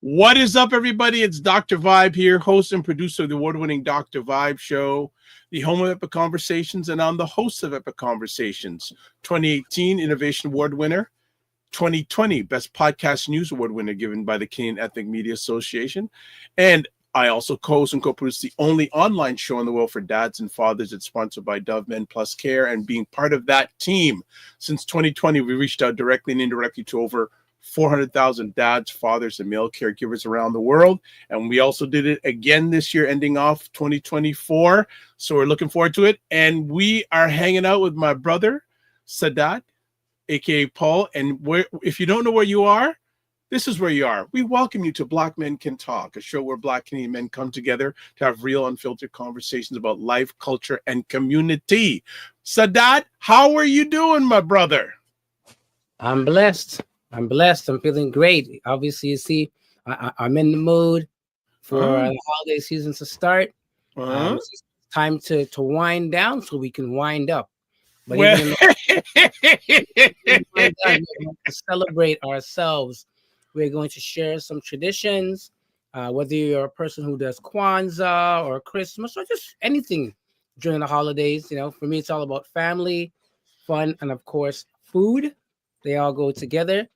What is up, everybody? It's Dr. Vibe here, host and producer of the award-winning Dr. Vibe Show, the home of Epic Conversations, and I'm the host of Epic Conversations, 2018 Innovation Award winner, 2020 Best Podcast News Award winner given by the Canadian Ethnic Media Association, and I also co-host and co-produce the only online show in the world for dads and fathers. It's sponsored by Dove Men Plus Care, and being part of that team since 2020, we reached out directly and indirectly to over 400,000 dads, fathers, and male caregivers around the world. And we also did it again this year, ending off 2024. So we're looking forward to it. And we are hanging out with my brother, Sadat, aka Paul. And if you don't know where you are, this is where you are. We welcome you to Black Men Can Talk, a show where Black Canadian men come together to have real, unfiltered conversations about life, culture, and community. Sadat, how are you doing, my brother? I'm blessed. I'm feeling great. Obviously, you see, I'm in the mood for the holiday season to start. It's time to wind down so we can wind up. But even we want to celebrate ourselves, we're going to share some traditions. Whether you're a person who does Kwanzaa or Christmas or just anything during the holidays, you know, for me, it's all about family, fun, and of course, food. They all go together.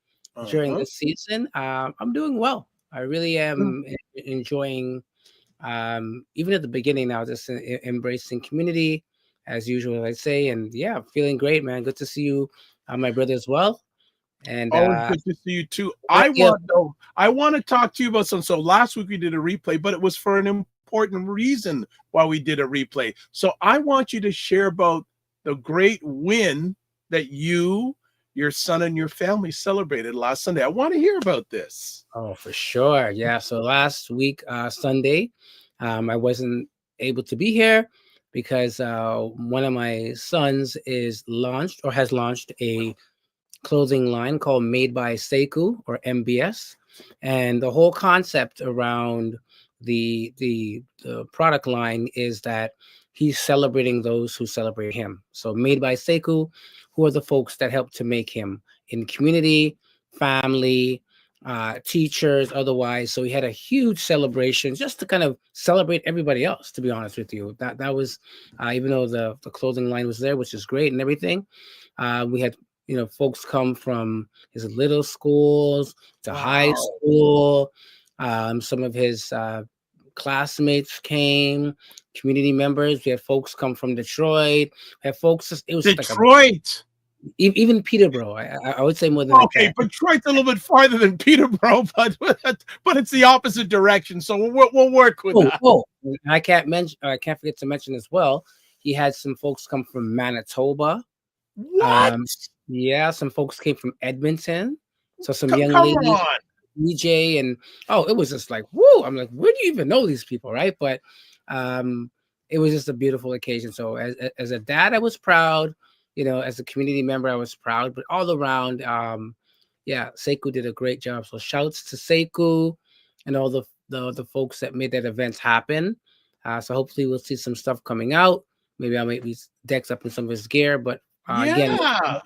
During the season, I'm doing well. I really am enjoying, even at the beginning now, just embracing community as usual, I say. And yeah, feeling great, man. Good to see you, my brother, as well. And always good to see you too. I want to talk to you about some. So last week we did a replay, but it was for an important reason why we did a replay. So I want you to share about the great win that your son and your family celebrated last Sunday. I want to hear about this. Oh, for sure. Yeah. So last week, Sunday, I wasn't able to be here because one of my sons has launched a clothing line called Made by Sekou, or MBS. And the whole concept around the product line is that he's celebrating those who celebrate him. So Made by Sekou, who are the folks that help to make him in community, family, teachers, otherwise. So he had a huge celebration just to kind of celebrate everybody else, to be honest with you. That was, even though the clothing line was there, which is great and everything, we had, you know, folks come from his little schools to high school. Some of his classmates came, community members. We had folks come from Detroit. We had folks. It was Detroit. Even Peterborough. I would say more than okay, but Detroit's a little bit farther than Peterborough, but it's the opposite direction. So we'll work with that. I can't forget to mention as well. He had some folks come from Manitoba. What? Yeah, some folks came from Edmonton. So some young ladies. DJ and it was just like woo. I'm like, where do you even know these people, right? But it was just a beautiful occasion. So as a dad, I was proud. You know, as a community member, I was proud. But all around, Sekou did a great job. So shouts to Sekou and all the folks that made that event happen. So hopefully we'll see some stuff coming out. Maybe I'll make these decks up in some of his gear, but. This definitely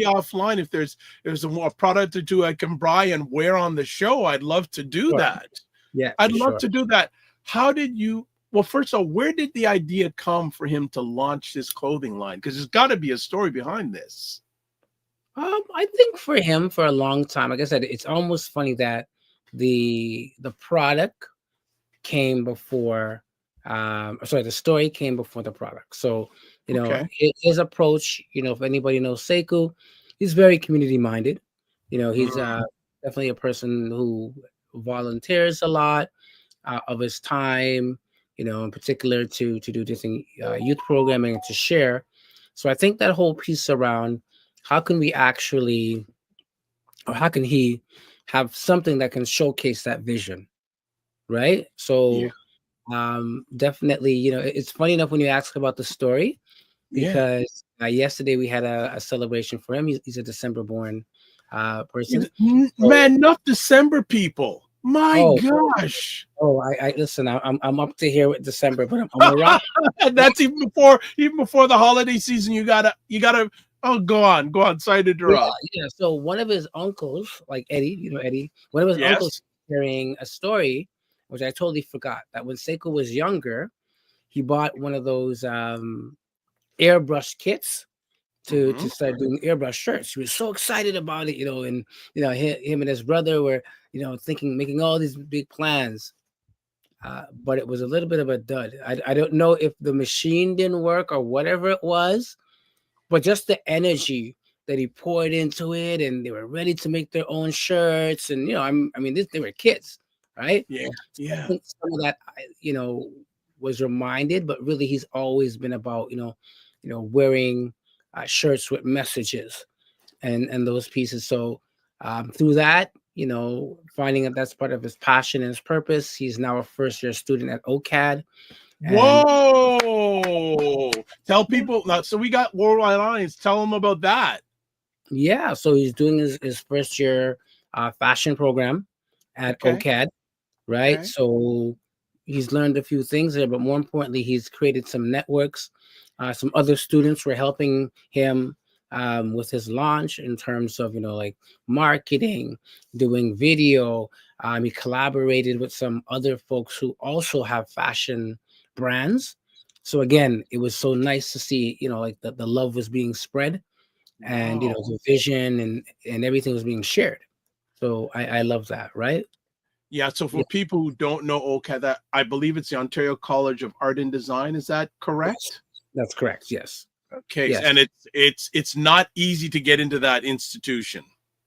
offline. If there's a more product or two I can buy and wear on the show, I'd love to do that. Yeah, I'd love to do that. How did you? Well, first of all, where did the idea come for him to launch this clothing line? Because there's got to be a story behind this. I think for him, for a long time, like I said, it's almost funny that the product came before. The story came before the product. So, you know, his approach, you know, if anybody knows Sekou, he's very community minded. You know, he's definitely a person who volunteers a lot of his time, you know, in particular to do different youth programming and to share. So I think that whole piece around how can we actually, or how can he have something that can showcase that vision, right? So. Definitely, you know, it's funny enough when you ask about the story because yesterday we had a celebration for him. He's a December born person. Man, not December people. My gosh. I listen. I'm up to here with December, but I'm around. That's even before the holiday season. You gotta Oh, go on. Go on. Sorry to Yeah, interrupt. yeah. So one of his uncles, like Eddie, you know Eddie, one of his uncles Yes. sharing a story, which I totally forgot, that when Seiko was younger, he bought one of those airbrush kits Hmm. to start doing airbrush shirts. He was so excited about it, and him and his brother were, making all these big plans. But it was a little bit of a dud. I don't know if the machine didn't work or whatever it was, but just the energy that he poured into it, and they were ready to make their own shirts, and they were kids, right? Yeah. So I Yeah. think some of that, was reminded, but really he's always been about, wearing shirts with messages and those pieces. So through that, finding that that's part of his passion and his purpose, he's now a first year student at OCAD, and Whoa. Tell people now. So we got worldwide audience. Tell them about that. yeah, so he's doing his first year fashion program at Okay. OCAD, right? Okay. So he's learned a few things there, but more importantly, he's created some networks. Some other students were helping him with his launch in terms of, like marketing, doing video. He collaborated with some other folks who also have fashion brands. So again, it was so nice to see, like the love was being spread, and Wow. the vision and everything was being shared. So I love that, right? Yeah. So Yeah, for people who don't know OCAD, that I believe it's the Ontario College of Art and Design. Is that yes, correct? that's correct. Yes, Okay. yes. And it's not easy to get into that institution.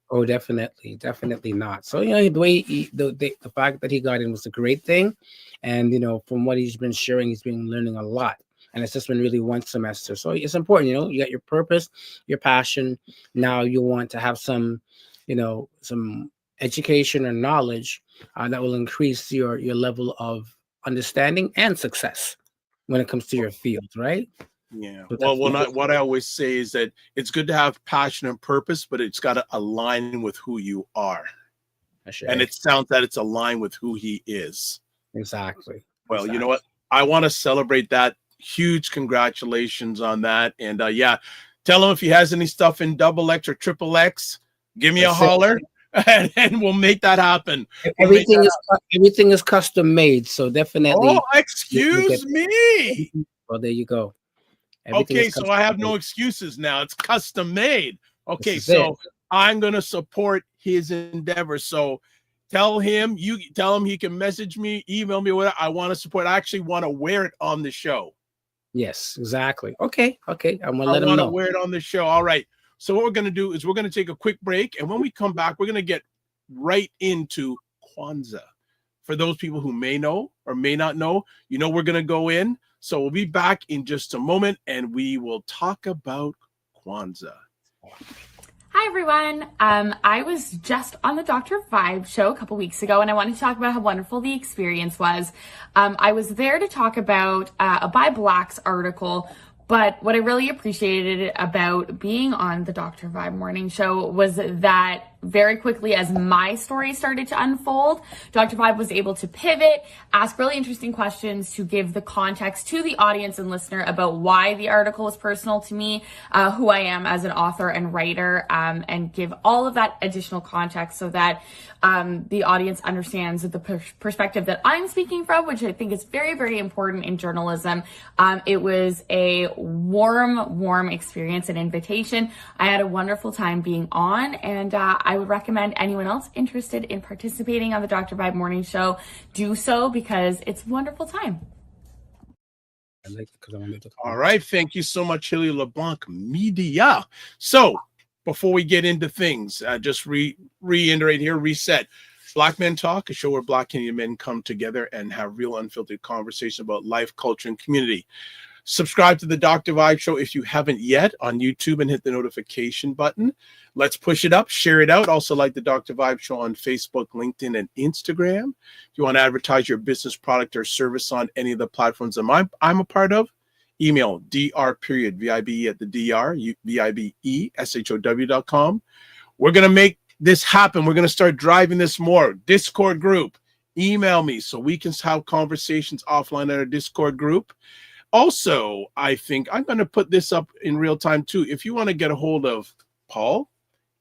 Oh, definitely, definitely not. So the way the fact that he got in was a great thing, and from what he's been sharing, he's been learning a lot, and it's just been really one semester. So it's important, you got your purpose, your passion. Now you want to have some education or knowledge that will increase your level of understanding and success when it comes to your field, right? Yeah. So Well, that's well, not, what I always say is that it's good to have passion and purpose, but it's got to align with who you are. And it sounds that it's aligned with who he is. exactly, Well, you know exactly. what? I want to celebrate that. Huge congratulations on that. And yeah, tell him if he has any stuff in double X or triple X, give me a That's it. holler and we'll make that happen. We'll make Everything that is everything is custom made, so Oh, definitely you'll get excuse me. that. Well, there you go. Everything is Okay, so custom I have made. no excuses now. It's custom made. This Okay, is it. so I'm going to support his endeavor. So you tell him he can message me, email me, whatever. I want to support. I actually want to wear it on the show. Yes, exactly. Okay, okay. I'm gonna I let him want to know. wear it on the show. All right. So what we're going to do is we're going to take a quick break. And when we come back, we're going to get right into Kwanzaa. For those people who may know or may not know, we're going to go in. So we'll be back in just a moment and we will talk about Kwanzaa. Hi everyone. I was just on the Dr. Vibe show a couple weeks ago, and I wanted to talk about how wonderful the experience was. I was there to talk about a Buy Blacks article, but what I really appreciated about being on the Dr. Vibe morning show was that very quickly as my story started to unfold, Dr. Vibe was able to pivot, ask really interesting questions to give the context to the audience and listener about why the article is personal to me, who I am as an author and writer, and give all of that additional context so that the audience understands the perspective that I'm speaking from, which I think is very, very important in journalism. It was a warm experience and invitation. I had a wonderful time being on, and I would recommend anyone else interested in participating on the Dr. Vibe Morning Show do so, because it's a wonderful time. All right. Thank you so much, Hilly LeBlanc Media. So before we get into things, just reiterate here, reset. Black Men Talk, a show where Black Canadian men come together and have real unfiltered conversation about life, culture, and community. Subscribe to the Dr. Vibe Show if you haven't yet on YouTube and hit the notification button. Let's push it up, share it out. Also like the Dr. Vibe Show on Facebook, LinkedIn, and Instagram. If you want to advertise your business, product, or service on any of the platforms that I'm a part of, email dr.vibe at the VIBESHOW.com. We're going to make this happen. We're going to start driving this more. Discord group, email me so we can have conversations offline at our Discord group. Also, I think I'm going to put this up in real time too. If you want to get a hold of Paul,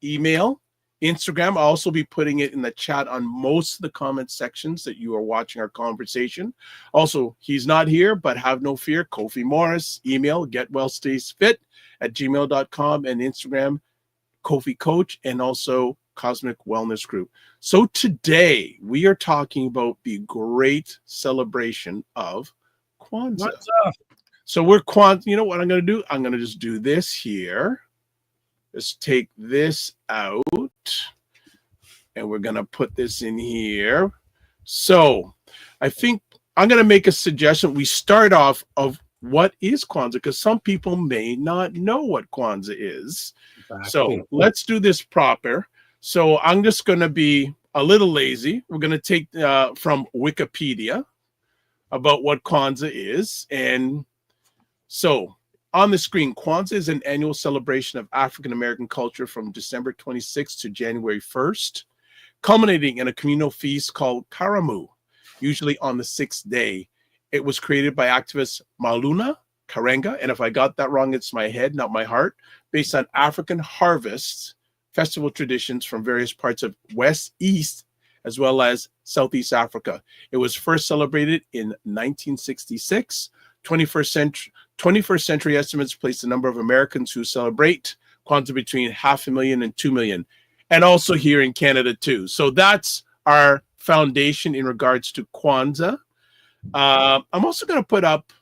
email, Instagram. I'll also be putting it in the chat on most of the comment sections that you are watching our conversation. Also, he's not here, but have no fear. Kofi Morris, email getwellstaysfit@gmail.com, and Instagram, Kofi Coach, and also Cosmic Wellness Group. So today we are talking about the great celebration of Kwanzaa. So we're Kwanzaa. You know what I'm going to do? I'm going to just do this here. Just take this out, and we're going to put this in here. So I think I'm going to make a suggestion. We start off of what is Kwanzaa, because some people may not know what Kwanzaa is. Exactly. So let's do this proper. So I'm just going to be a little lazy. We're going to take from Wikipedia about what Kwanzaa is. And so on the screen, Kwanzaa is an annual celebration of African-American culture from December 26th to January 1st, culminating in a communal feast called Karamu, usually on the 6th day. It was created by activist Maluna Karenga, and if I got that wrong, it's my head, not my heart, based on African harvests, festival traditions from various parts of West, East, as well as Southeast Africa. It was first celebrated in 1966. 21st century estimates place the number of Americans who celebrate Kwanzaa between 500,000 and 2 million, and also here in Canada too. So that's our foundation in regards to Kwanzaa. I'm also going to put up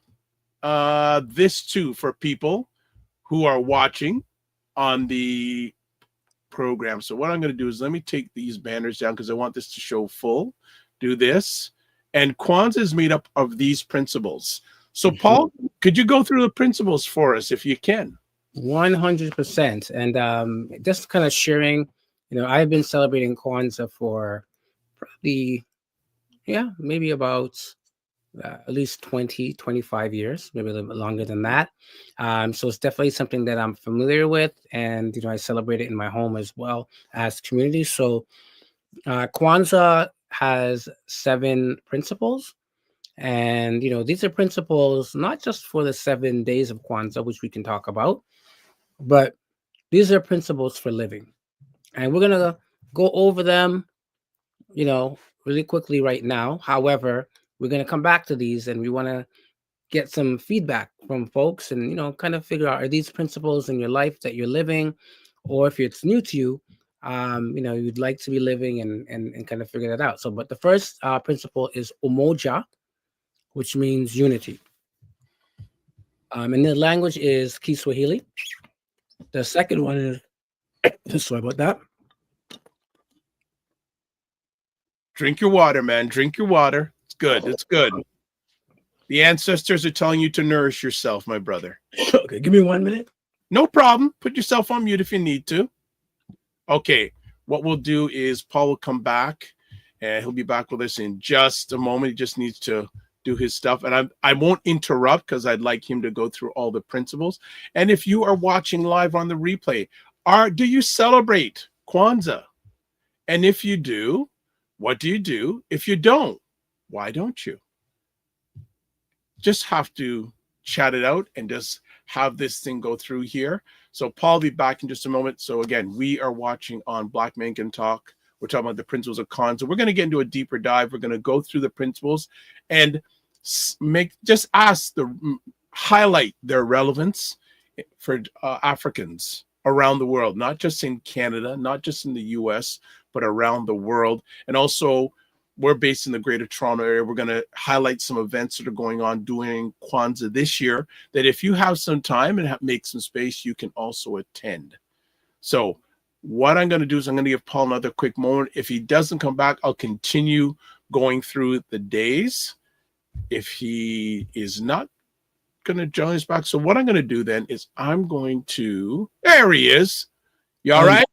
this too for people who are watching on the program. So what I'm going to do is let me take these banners down because I want this to show full. Do this. And Kwanzaa is made up of these principles. So Paul, could you go through the principles for us if you can? 100%. And just kind of sharing, I've been celebrating Kwanzaa for probably, maybe about at least 20, 25 years, maybe a little bit longer than that. So it's definitely something that I'm familiar with. And, I celebrate it in my home as well as community. So Kwanzaa has 7 principles. And, these are principles not just for the 7 days of Kwanzaa, which we can talk about, but these are principles for living. And we're going to go over them, really quickly right now. However, we're going to come back to these, and we want to get some feedback from folks and, kind of figure out, are these principles in your life that you're living? Or if it's new to you, you'd like to be living and kind of figure that out. So, but the first principle is umoja, which means unity. And the language is Kiswahili. The second one is, sorry about that. Drink your water, man. Drink your water. It's good. It's good. The ancestors are telling you to nourish yourself, my brother. Okay, give me 1 minute. No problem. Put yourself on mute if you need to. Okay, what we'll do is Paul will come back, and he'll be back with us in just a moment. He just needs to do his stuff, and I won't interrupt because I'd like him to go through all the principles. And if you are watching live on the replay, do you celebrate Kwanzaa? And if you do, what do you do? If you don't, why don't you? Just have to chat it out and just have this thing go through here. So Paul will be back in just a moment. So again, we are watching on Black Men Can Talk. We're talking about the principles of Kwanzaa. We're going to get into a deeper dive. We're going to go through the principles and highlight their relevance for Africans around the world, not just in Canada, not just in the US, but around the world. And also, we're based in the Greater Toronto area. We're going to highlight some events that are going on during Kwanzaa this year that if you have some time and make some space, you can also attend. So what I'm going to do is I'm going to give Paul another quick moment. If he doesn't come back, I'll continue going through the days. If he is not going to join us back. So what I'm going to do then is there he is. You all right?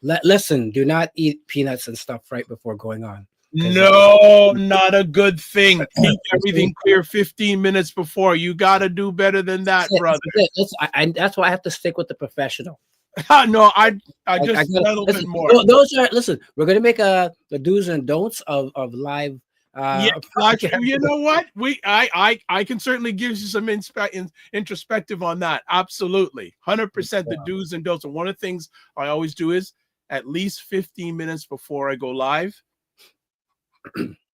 Listen, do not eat peanuts and stuff right before going on. No, not a good thing. Keep everything clear 15 minutes before. You got to do better than that, brother. That's why I have to stick with the professional. No, I just a little bit more. Those are, listen, we're going to make the do's and don'ts of live Yeah, podcast. you know what? I can certainly give you some introspective on that. Absolutely. 100% the do's and don'ts. And one of the things I always do is at least 15 minutes before I go live,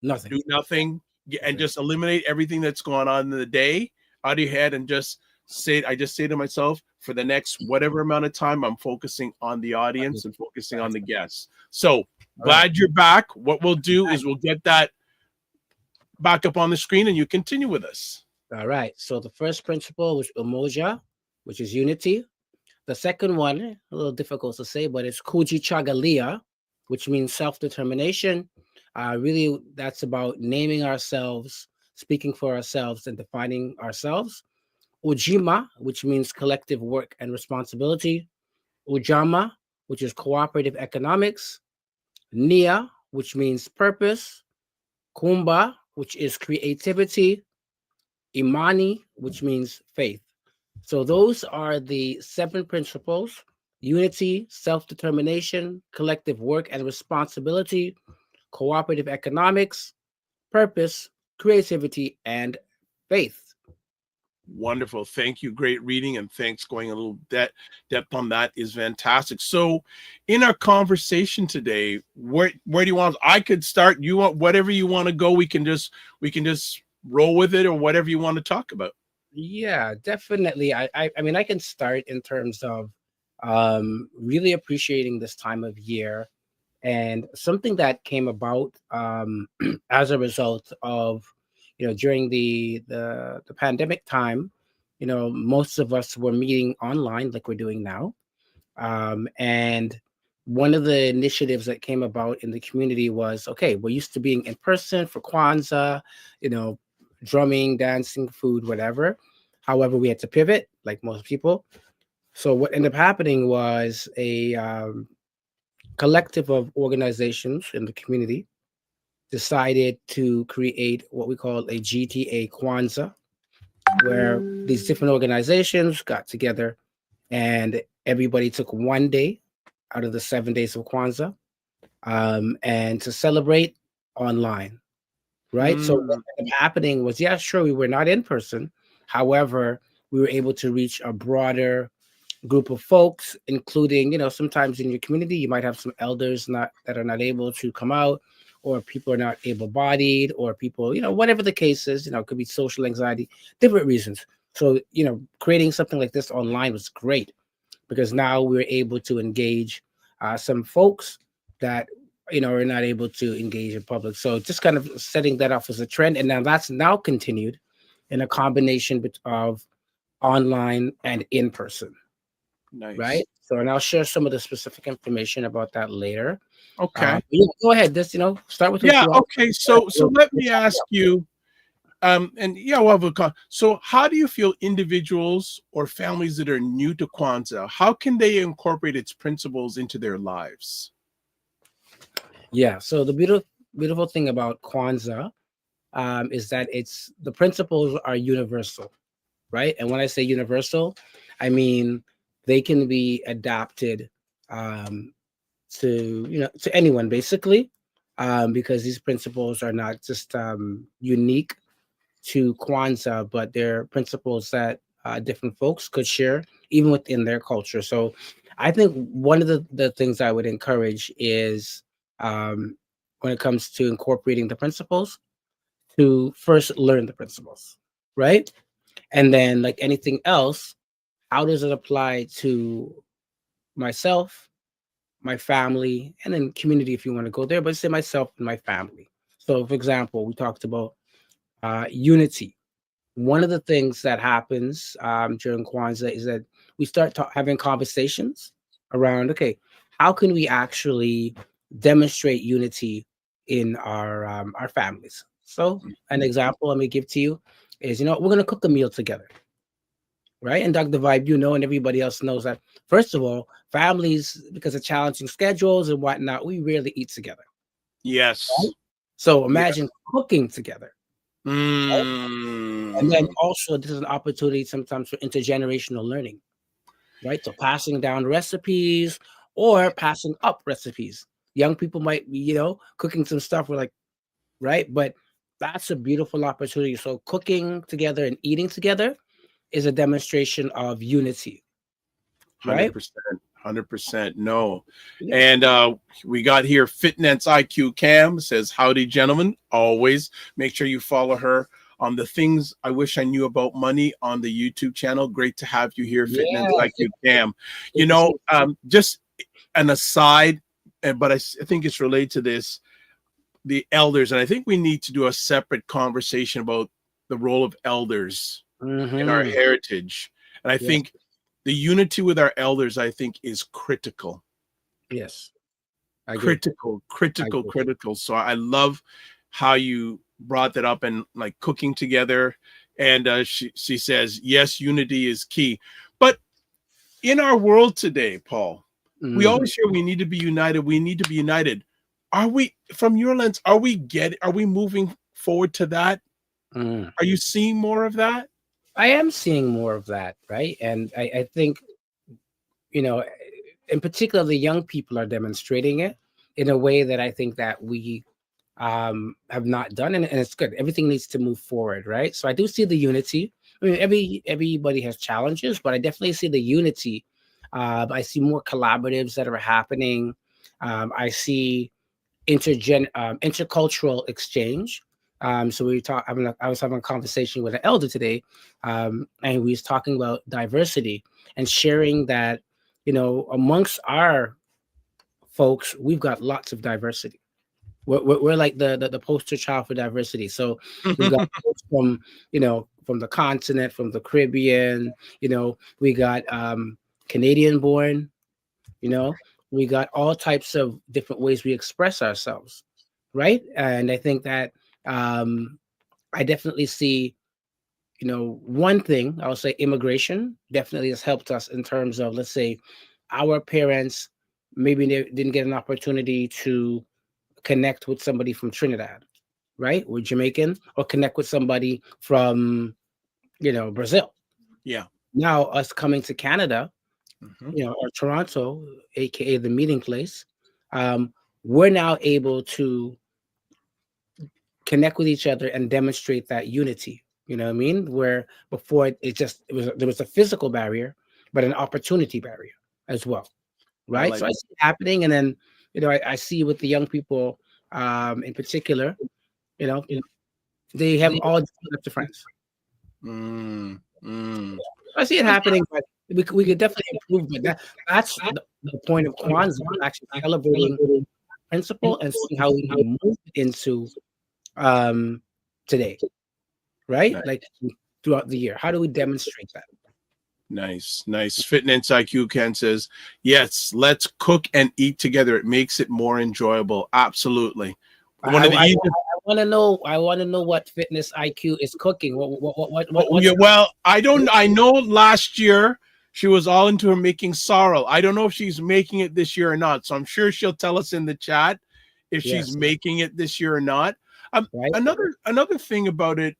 Nothing. do nothing and just eliminate everything that's going on in the day out of your head and just say, I just say to myself, for the next whatever amount of time, I'm focusing on the audience and focusing on the guests. So glad you're back. What we'll do is we'll get that back up on the screen and you continue with us. All right. So the first principle was umoja, which is unity. The second one, a little difficult to say, but it's kujichagalia, which means self-determination. Really, that's about naming ourselves, speaking for ourselves, and defining ourselves. Ujima, which means collective work and responsibility. Ujama, which is cooperative economics. Nia, which means purpose. Kumba, which is creativity. Imani, which means faith. So those are the 7 principles: unity, self-determination, collective work and responsibility, cooperative economics, purpose, creativity, and faith. Wonderful. Thank you. Great reading, and thanks. Going a little depth on that is fantastic. So in our conversation today, where do you want? I could start. You want whatever you want to go. We can just roll with it, or whatever you want to talk about. Yeah, definitely. I mean, I can start in terms of really appreciating this time of year, and something that came about as a result of, during the pandemic time, most of us were meeting online like we're doing now. And one of the initiatives that came about in the community was, okay, we're used to being in person for Kwanzaa, drumming, dancing, food, whatever. However, we had to pivot like most people. So what ended up happening was a collective of organizations in the community decided to create what we call a GTA Kwanzaa, where these different organizations got together and everybody took one day out of the 7 days of Kwanzaa, and to celebrate online, right? So what ended up happening was, yeah, sure, we were not in person. However, we were able to reach a broader group of folks, including, sometimes in your community, you might have some elders that are not able to come out, or people are not able-bodied, or people, whatever the case is, it could be social anxiety, different reasons. So, creating something like this online was great, because now we're able to engage some folks that, are not able to engage in public. So just kind of setting that off as a trend. And now that's now continued in a combination of online and in person. Nice. Right. So, and I'll share some of the specific information about that later. Okay. Go ahead. Just, start with. Yeah. Okay. So let me ask you, and yeah, we'll have a so how do you feel individuals or families that are new to Kwanzaa, how can they incorporate its principles into their lives? Yeah. So the beautiful thing about Kwanzaa is that the principles are universal, right? And when I say universal, I mean they can be adapted to anyone basically, because these principles are not just unique to Kwanzaa, but they're principles that different folks could share even within their culture. So I think one of the things I would encourage is, when it comes to incorporating the principles, to first learn the principles, right? And then, like anything else, how does it apply to myself, my family, and then community if you want to go there, but say myself and my family. So, for example, we talked about unity. One of the things that happens during Kwanzaa is that we start having conversations around, okay, how can we actually demonstrate unity in our families? So an example let me give to you is, we're going to cook a meal together, right? And Dr. Vibe, and everybody else knows that, first of all, families, because of challenging schedules and whatnot, we rarely eat together. Yes. Right? So imagine cooking together. Right? And then also, this is an opportunity sometimes for intergenerational learning, right? So passing down recipes or passing up recipes. Young people might be, cooking some stuff. We're like, right? But that's a beautiful opportunity. So cooking together and eating together is a demonstration of unity, right? 100%. 100%. No. Yeah. And we got here Fitness IQ Cam says, howdy, gentlemen. Always make sure you follow her on the things I wish I knew about money on the YouTube channel. Great to have you here, Fitness Yeah. IQ Cam. You Good to know, see just an aside, but I think it's related to this, the elders. And I think we need to do a separate conversation about the role of elders you. in our Mhm. heritage. And I Yes. think the unity with our elders, I think, is critical. Yes. I agree. Critical, I critical, agree. critical. So I love how you brought that up, and like cooking together. And she says, yes, unity is key. But in our world today, Paul, we Mhm. always hear we need to be united. We need to be united. Are we, from your lens, are we moving forward to that? Mm. Are you seeing more of that? I am seeing more of that, right? And I think, you know, in particular, the young people are demonstrating it in a way that I think that we have not done, and it's good. Everything needs to move forward, right? So I do see the unity. I mean, everybody has challenges, but I definitely see the unity. I see more collaboratives that are happening. I see intercultural exchange. So I was having a conversation with an elder today, and we was talking about diversity and sharing that, amongst our folks, we've got lots of diversity. We're like the poster child for diversity. So we've got folks from the continent, from the Caribbean. We got Canadian born. We got all types of different ways we express ourselves, right? And I think that I definitely see, one thing I'll say, immigration definitely has helped us in terms of, let's say, our parents maybe they didn't get an opportunity to connect with somebody from Trinidad, right? Or Jamaican, or connect with somebody from, Brazil. Yeah. Now us coming to Canada, Mhm. or Toronto, aka the meeting place, we're now able to connect with each other and demonstrate that unity. You know what I mean? Where before there was a physical barrier, but an opportunity barrier as well, I right? like So I see it happening, and then I see with the young people, in particular, you know, they have all different types of friends. Mm, mm. I see it happening, but we could definitely improve. But that's the point of Kwanzaa, actually celebrating principle and seeing how we can move into today, right? Nice, Like throughout the year. How do we demonstrate that? nice, nice. Fitness IQ Ken says, yes, let's cook and eat together. It makes it more enjoyable. Absolutely. One I, of the I, easiest. I want to know. I want to know what Fitness IQ is cooking. Oh, What's yeah, well, I know last year she was all into her making sorrel. I don't know if she's making it this year or not. So I'm sure she'll tell us in the chat if she's yes, making it this year or not. right? Another thing about it,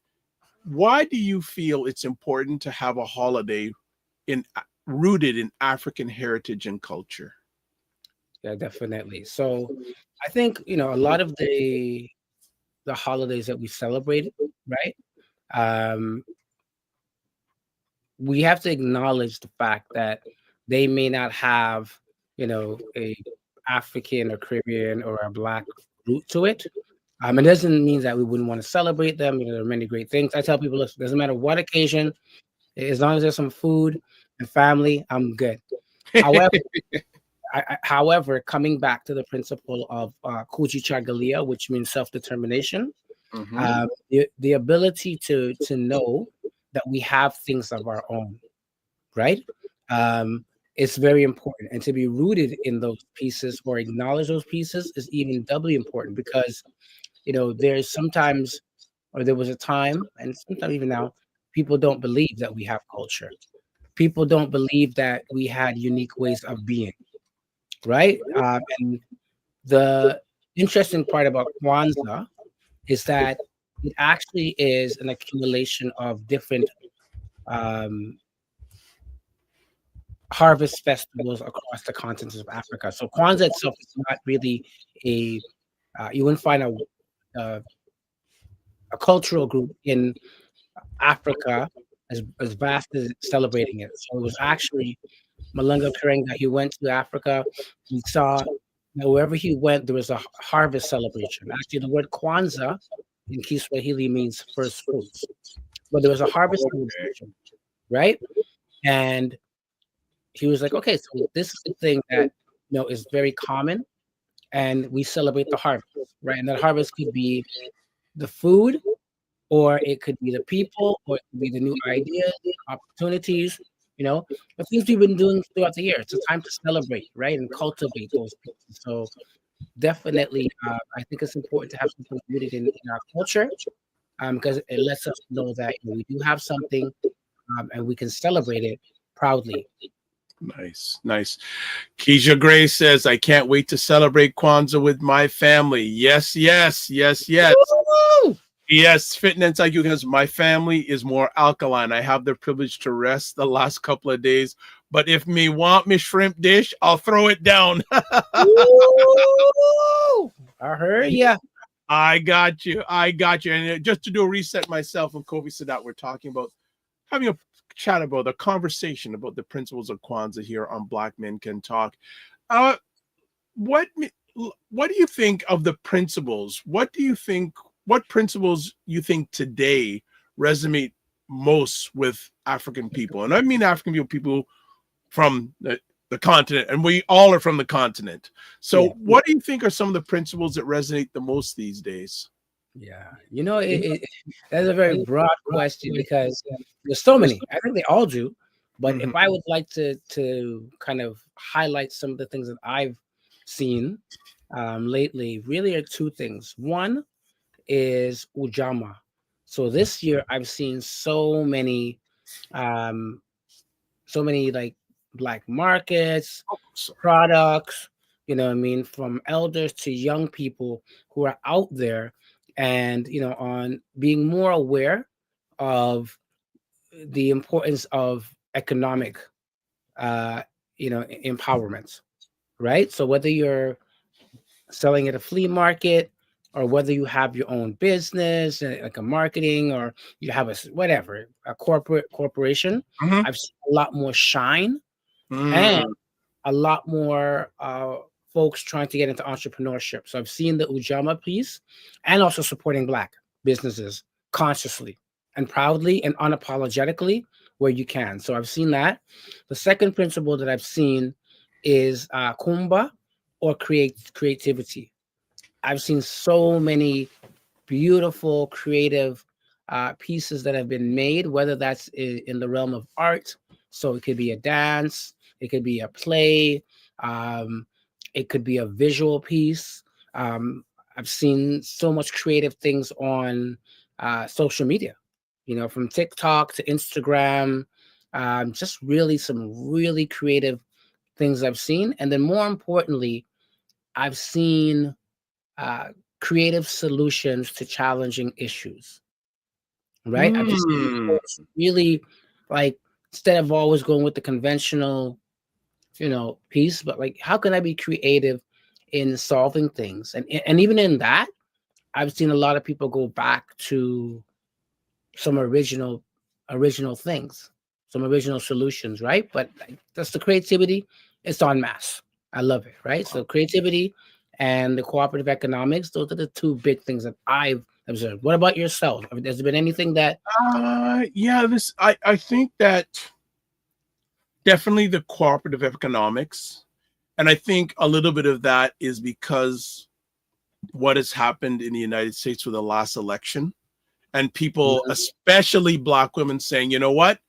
why do you feel it's important to have a holiday in rooted in African heritage and culture? Yeah, definitely. So I think a lot of the holidays that we celebrate, right? Um, we have to acknowledge the fact that they may not have, a African or Caribbean or a Black root to it. It doesn't mean that we wouldn't want to celebrate them. There are many great things. I tell people, listen, doesn't matter what occasion, as long as there's some food and family, I'm good. However, however, coming back to the principle of Kujichagulia, which means self-determination, Mhm. the ability to know that we have things of our own, right? It's very important, and to be rooted in those pieces or acknowledge those pieces is even doubly important because there's sometimes, or there was a time, and sometimes even now, people don't believe that we have culture. People don't believe that we had unique ways of being, right? And the interesting part about Kwanzaa is that it actually is an accumulation of different um, harvest festivals across the continent of Africa. So Kwanzaa itself is not really a you wouldn't find a a cultural group in Africa as vast as celebrating it. So it was actually Malunga Karenga. He went to Africa. He saw wherever he went, there was a harvest celebration. Actually, the word Kwanzaa in Kiswahili means first fruits. But there was a harvest celebration, right? And he was like, okay, so this is the thing that is very common, and we celebrate the harvest, right? And that harvest could be the food, or it could be the people, or it could be the new ideas, opportunities, the things we've been doing throughout the year. It's a time to celebrate, right? And cultivate those pieces. So definitely, I think it's important to have something rooted in our culture, because it lets us know that we do have something, and we can celebrate it proudly. Nice. Keisha Gray says, I can't wait to celebrate Kwanzaa with my family. Yes. Woo! Yes, Fitness IQ because my family is more alkaline. I have the privilege to rest the last couple of days, but if me want me shrimp dish, I'll throw it down. I heard ya. I got you. And just to do a reset myself, when Kobe said that, we're talking about having a chat about a conversation about the principles of Kwanzaa here on Black Men Can Talk. What do you think of the principles? What principles you think today resonate most with African people? And I mean African people from the continent, and we all are from the continent. So what do you think are some of the principles that resonate the most these days? Yeah, that's a very broad question because there's so many. I think they all do, but if I would like to kind of highlight some of the things that I've seen lately, really are two things. One is Ujamaa. So this year I've seen so many like Black markets, products, from elders to young people who are out there and, on being more aware of the importance of economic, empowerment, right? So whether you're selling at a flea market or whether you have your own business, like a marketing, or you have a corporation, I've seen a lot more shine and a lot more folks trying to get into entrepreneurship. So I've seen the Ujamaa piece and also supporting Black businesses consciously and proudly and unapologetically where you can. So I've seen that. The second principle that I've seen is Kumba, or creativity. I've seen so many beautiful, creative pieces that have been made, whether that's in the realm of art. So it could be a dance, it could be a play, it could be a visual piece. I've seen so much creative things on social media, from TikTok to Instagram, just really some really creative things I've seen. And then more importantly, I've seen creative solutions to challenging issues, right? I've just seen really, like, instead of always going with the conventional, piece, but like, how can I be creative in solving things? And even in that, I've seen a lot of people go back to some original things, some original solutions, right? But that's the creativity. It's en masse. I love it, right? So creativity and the cooperative economics, those are the two big things that I've observed. What about yourself? Has there been anything that I think that definitely the cooperative economics, and I think a little bit of that is because what has happened in the United States with the last election, and people, especially Black women, saying, you know what,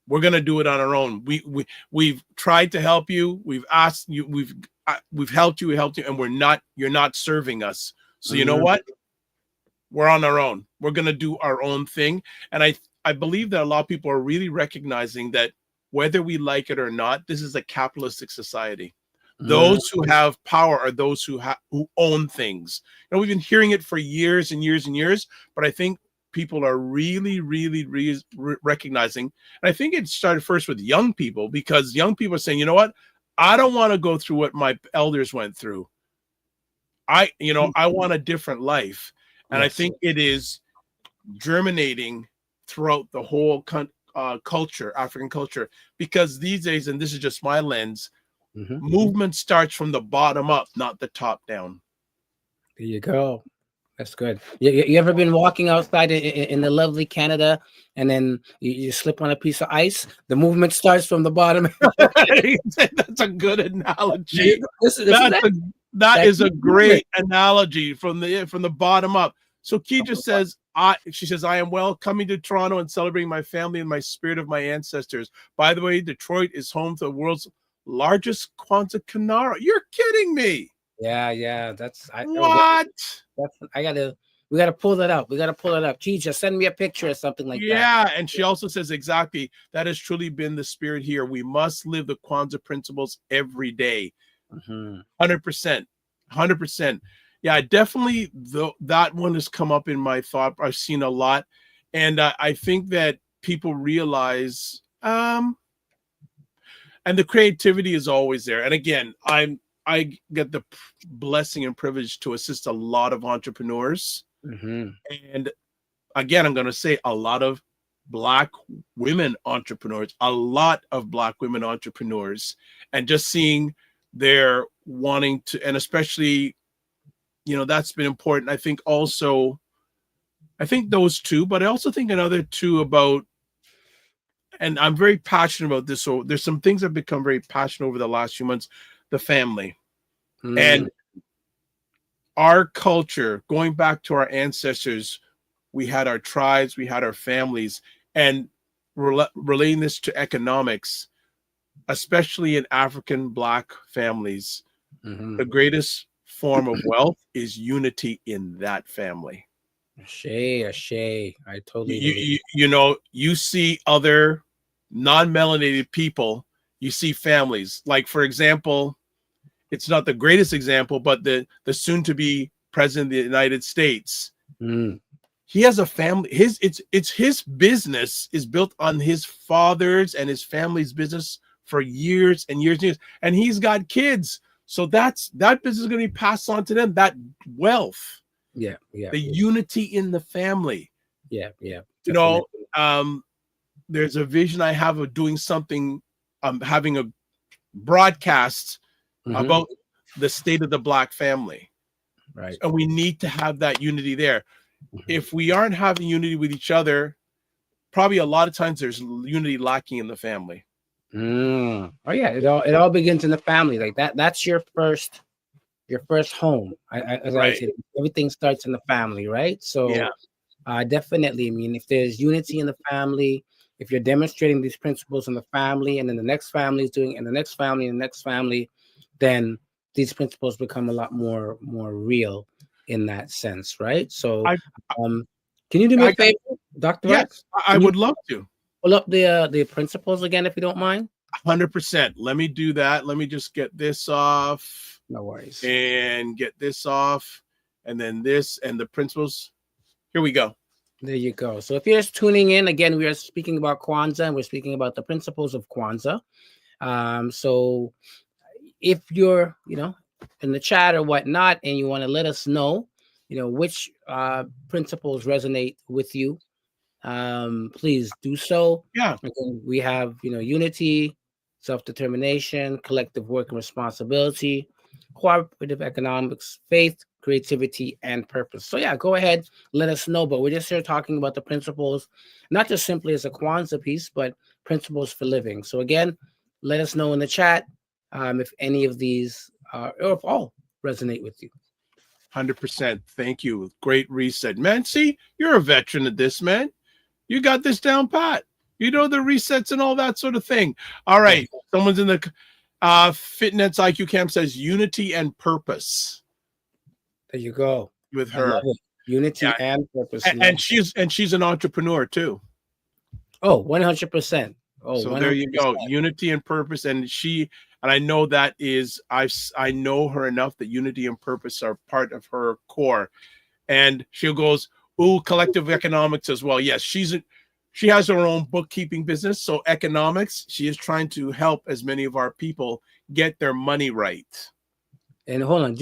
we're going to do it on our own. We've tried to help you. We've asked you. We've helped you. And you're not serving us. So you know what? We're on our own. We're going to do our own thing. And I believe that a lot of people are really recognizing that whether we like it or not, this is a capitalistic society. Those who have power are those who own things. We've been hearing it for years and years and years, but I think people are really, really, really recognizing. And I think it started first with young people, because young people are saying, you know what? I don't want to go through what my elders went through. I want a different life. And I think it is germinating throughout the whole culture, African culture, because these days, and this is just my lens, movement starts from the bottom up, not the top down. There you go. That's good. You ever been walking outside in the lovely Canada, and then you slip on a piece of ice? The movement starts from the bottom. That's a good analogy. That is a great analogy from the bottom up. So Key just says, she says, I am coming to Toronto and celebrating my family and my spirit of my ancestors. By the way, Detroit is home to the world's largest Kwanzaa Kinara. You're kidding me. Yeah. We gotta pull that up. Gee, just send me a picture or something like that. Yeah, and she also says exactly that has truly been the spirit here. We must live the Kwanzaa principles every day. 100%. Yeah, definitely. That one has come up in my thought. I've seen a lot, and I think that people realize, and the creativity is always there. And again, I get the blessing and privilege to assist a lot of entrepreneurs. And again, I'm going to say a lot of Black women entrepreneurs, and just seeing their wanting to, and especially, that's been important. I think those two, but I also think another two about, and I'm very passionate about this. So there's some things I've become very passionate over the last few months. The family and our culture, going back to our ancestors, we had our tribes, we had our families, and relating this to economics, especially in African Black families, the greatest form of wealth is unity in that family. Ashay. I totally you see other non-melanated people, you see families, like, for example, it's not the greatest example, but the soon-to-be president of the United States. He has a family. It's his business is built on his father's and his family's business for years and years and years, and he's got kids. So that business is going to be passed on to them. That wealth, the unity in the family. There's a vision I have of doing something, having a broadcast about the state of the Black family, right? And we need to have that unity there. If we aren't having unity with each other, probably a lot of times there's unity lacking in the family. Oh yeah, it all begins in the family. Like that's your first home. As I said, everything starts in the family, right? So definitely. I mean, if there's unity in the family, if you're demonstrating these principles in the family, and then the next family is doing, and the next family, and the next family, then these principles become a lot more real in that sense, right? So, can you do me a favor, Dr. Yes, I would love to. Pull up the principles again, if you don't mind. 100%. Let me do that. Let me just get this off. No worries. And get this off, and then this and the principles. Here we go. There you go. So if you're just tuning in, again, we are speaking about Kwanzaa, and we're speaking about the principles of Kwanzaa. So if you're, in the chat or whatnot, and you want to let us know, which principles resonate with you, please do so. Yeah. Again, we have, unity, self-determination, collective work and responsibility, cooperative economics, faith, creativity, and purpose. So yeah, go ahead, let us know. But we're just here talking about the principles, not just simply as a Kwanzaa piece, but principles for living. So again, let us know in the chat if any of these or if all resonate with you. 100%. Thank you. Great reset, man. See, you're a veteran of this, man. You got this down pat. You know the resets and all that sort of thing. All right. Someone's in the Fitness IQ camp says unity and purpose. There you go. With her. Unity and purpose. And she's an entrepreneur too. Oh, 100%. Oh, so 100%. There you go. Unity and purpose. And I know that is, I know her enough that unity and purpose are part of her core. And she goes, ooh, collective economics as well. Yes, she has her own bookkeeping business. So economics, she is trying to help as many of our people get their money right. And hold on,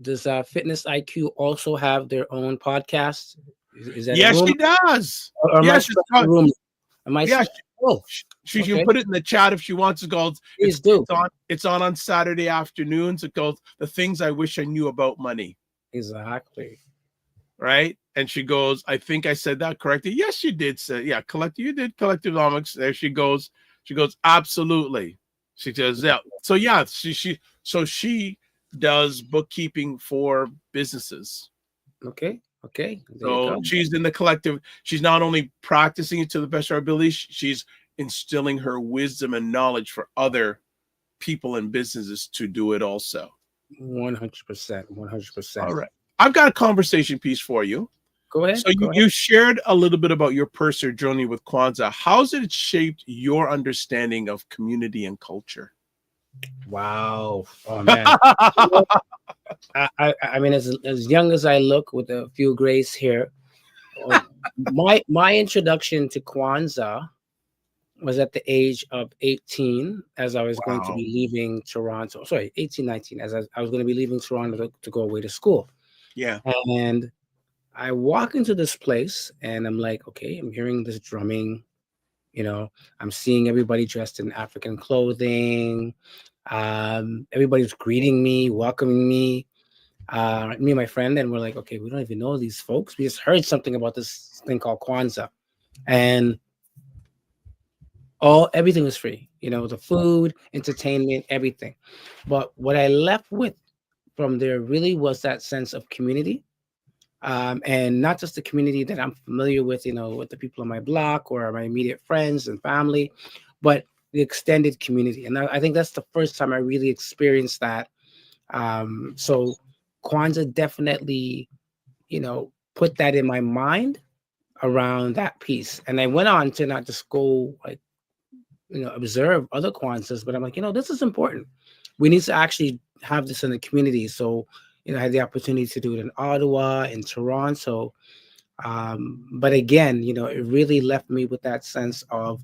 does Fitness IQ also have their own podcast? Is that a Yes, rumor? she does. Or am I Yes, she's spreading a rumor? Am I? yeah. Oh, She can okay. put it in the chat if she wants to go. Please do. It's on Saturday afternoons. It goes the things I wish I knew about money. Exactly. Right. And she goes, I think I said that correctly. Yes, you did say, yeah, you did collectivenomics. There she goes. She goes, absolutely. She says, yeah. So yeah, she does bookkeeping for businesses. Okay. Okay. There you So go. she's in the collective. She's not only practicing it to the best of her ability, she's instilling her wisdom and knowledge for other people and businesses to do it also. 100%. 100%. All right. I've got a conversation piece for you. Go ahead. So you shared a little bit about your personal journey with Kwanzaa. How's it shaped your understanding of community and culture? Wow. Oh man. I mean, as young as I look, with a few grays here, my introduction to Kwanzaa was at the age of 18, as I was going to be leaving Toronto. Sorry, 18, 19, as I was going to be leaving Toronto to go away to school. Yeah. And I walk into this place and I'm like, okay, I'm hearing this drumming. I'm seeing everybody dressed in African clothing. Everybody's greeting me, welcoming me. Me and my friend, and we're like, okay, we don't even know these folks. We just heard something about this thing called Kwanzaa, and everything was free. The food, entertainment, everything. But what I left with from there really was that sense of community. And not just the community that I'm familiar with, with the people on my block or my immediate friends and family, but the extended community. And I think that's the first time I really experienced that. So Kwanzaa definitely, put that in my mind around that piece. And I went on to not just go observe other Kwanzaas, but I'm like, this is important. We need to actually have this in the community. So, I had the opportunity to do it in Ottawa, in Toronto. But again, it really left me with that sense of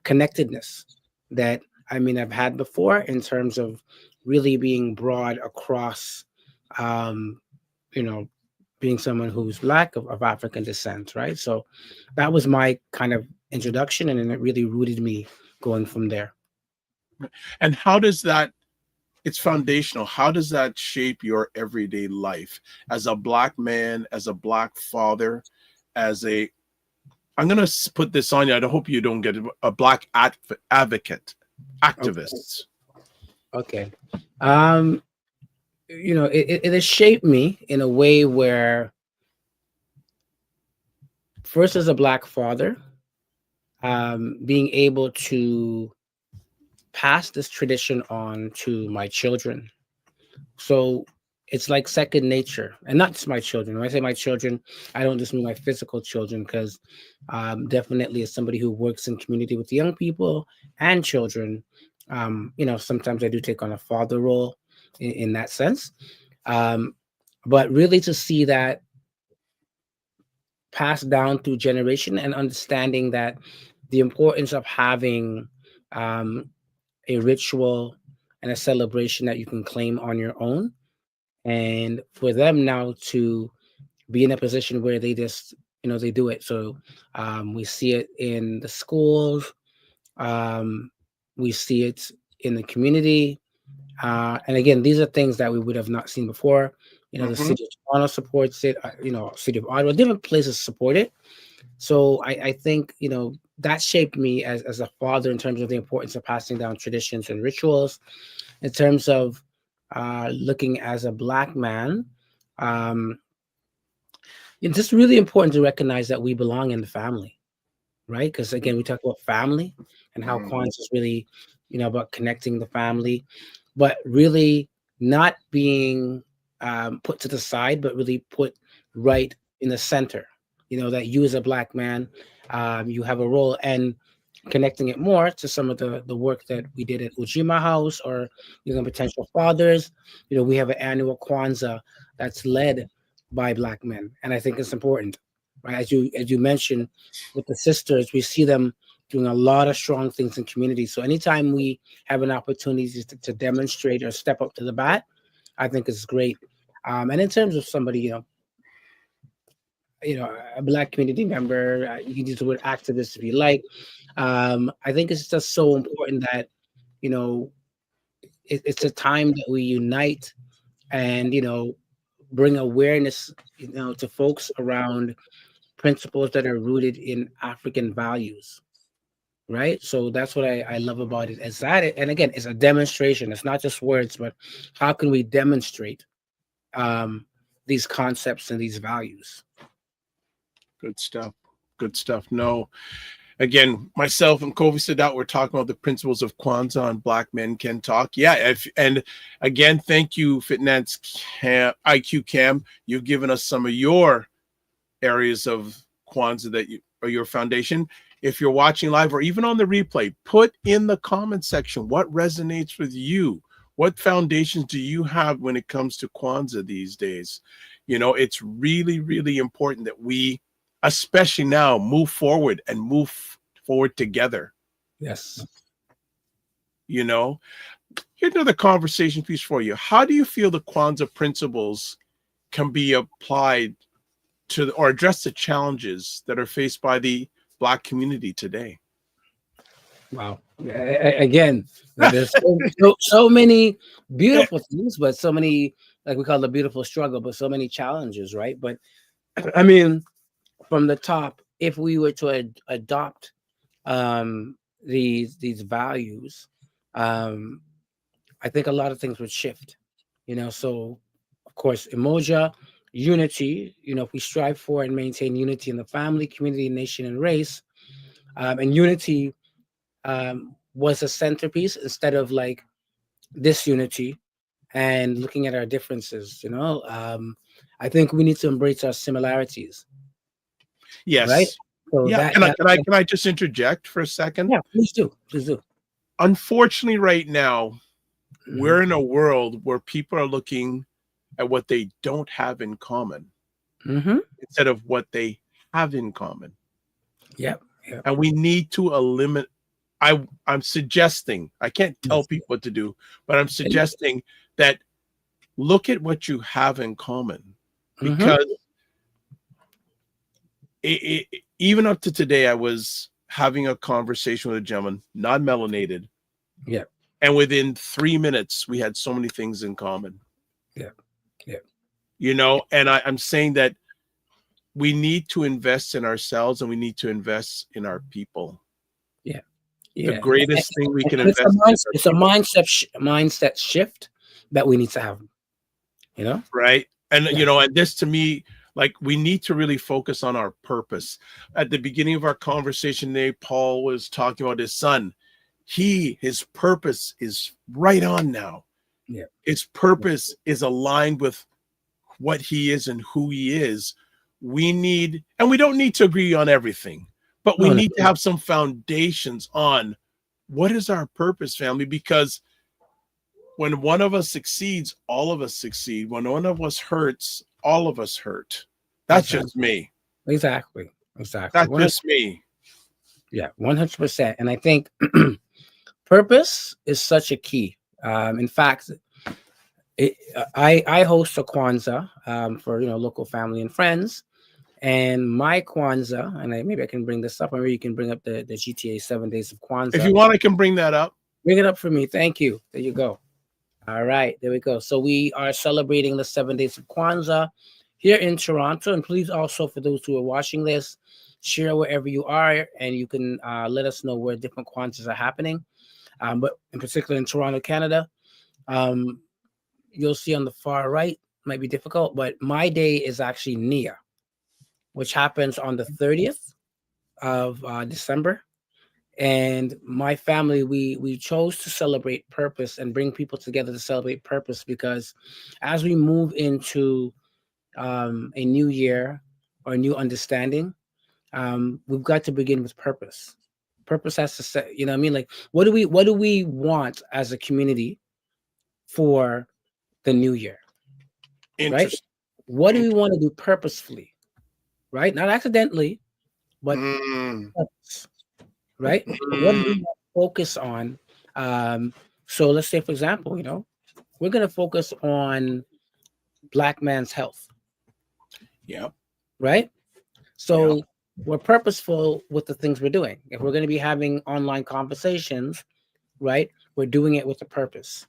connectedness that, I've had before in terms of really being broad across, being someone who's Black of African descent, right? So that was my kind of introduction, and then it really rooted me going from there. And how does that, it's foundational. How does that shape your everyday life as a Black man, as a Black father, I'm going to put this on you. I hope you don't get it, a Black advocate, activists. Okay. It has shaped me in a way where, first, as a Black father, being able to pass this tradition on to my children. So it's like second nature, and not just my children. When I say my children, I don't just mean my physical children, because definitely as somebody who works in community with young people and children, sometimes I do take on a father role in that sense. But really to see that passed down through generation, and understanding that the importance of having a ritual and a celebration that you can claim on your own, and for them now to be in a position where they just they do it. So we see it in the schools, we see it in the community, and again, these are things that we would have not seen before. The city of Toronto supports it, city of Ottawa, different places support it. So I think that shaped me as a father in terms of the importance of passing down traditions and rituals. In terms of looking as a Black man, it's just really important to recognize that we belong in the family, right? Because again, we talk about family and how Kwanzaa is really, about connecting the family, but really not being put to the side, but really put right in the center. That you as a Black man, you have a role, and connecting it more to some of the work that we did at Ujima House, or potential fathers. We have an annual Kwanzaa that's led by Black men, and I think it's important, right? As you mentioned with the sisters, we see them doing a lot of strong things in community. So anytime we have an opportunity to demonstrate or step up to the bat, I think it's great. And in terms of somebody, a Black community member. You can use the word activist if you like. I think it's just so important that you know it's a time that we unite and bring awareness to folks around principles that are rooted in African values, right? So that's what I love about it. Is that and again, it's a demonstration. It's not just words, but how can we demonstrate um, these concepts and these values? Good stuff. Good stuff. No, again, myself and Kofi Sadat, we're talking about the principles of Kwanzaa on Black Men Can Talk. Yeah, and again, thank you, Fitness IQ Cam. You've given us some of your areas of Kwanzaa that you or your foundation. If you're watching live or even on the replay, put in the comment section what resonates with you. What foundations do you have when it comes to Kwanzaa these days? It's really, really important that we, especially now, move forward and move forward together. Yes. Here's another conversation piece for you. How do you feel the Kwanzaa principles can be applied to or address the challenges that are faced by the Black community today? Wow. Again, there's so many beautiful things, but so many, like we call the beautiful struggle, but so many challenges, right? But I mean, from the top, if we were to adopt these values, I think a lot of things would shift. So of course, emoja, unity. If we strive for and maintain unity in the family, community, nation, and race, and unity was a centerpiece instead of like disunity and looking at our differences. I think we need to embrace our similarities. Yes. Right. So yeah. Can I just interject for a second? Yeah, please do. Please do. Unfortunately, right now, we're in a world where people are looking at what they don't have in common instead of what they have in common. Yep. And we need to eliminate. I'm suggesting, I can't tell people what to do, but I'm suggesting that look at what you have in common, because even up to today, I was having a conversation with a gentleman, not melanated. Yeah. And within 3 minutes, we had so many things in common. Yeah. Yeah. And I'm saying that we need to invest in ourselves and we need to invest in our people. Yeah. The greatest thing we can invest it's a mindset shift that we need to have. Right. And, and this to me, like, we need to really focus on our purpose. At the beginning of our conversation today, Paul was talking about his son. His purpose is right on now. Yeah. His purpose is aligned with what he is and who he is. We don't need to agree on everything, but we need to have some foundations on what is our purpose, family, because when one of us succeeds, all of us succeed. When one of us hurts, all of us hurt. That's just me. Exactly. That's just me. Yeah, 100%. And I think purpose is such a key. In fact, I host a Kwanzaa for local family and friends, and my Kwanzaa, and maybe I can bring this up, or maybe you can bring up the GTA 7 Days of Kwanzaa. If you want, I can bring that up. Bring it up for me. Thank you. There you go. All right, there we go. So we are celebrating the 7 Days of Kwanzaa here in Toronto, and please also, for those who are watching this, share wherever you are, and you can let us know where different Kwanzaas are happening. But in particular in Toronto, Canada, you'll see on the far right, might be difficult, but my day is actually Nia, which happens on the 30th of December. And my family, we chose to celebrate purpose and bring people together to celebrate purpose, because as we move into a new year or a new understanding, we've got to begin with purpose. Purpose has to set, like, what do we want as a community for the new year? Right? What do we want to do purposefully? Right? Not accidentally, but purpose. Right? What do we focus on? So let's say, for example, we're going to focus on Black man's health. Yeah. Right? So we're purposeful with the things we're doing. If we're going to be having online conversations, right, we're doing it with a purpose.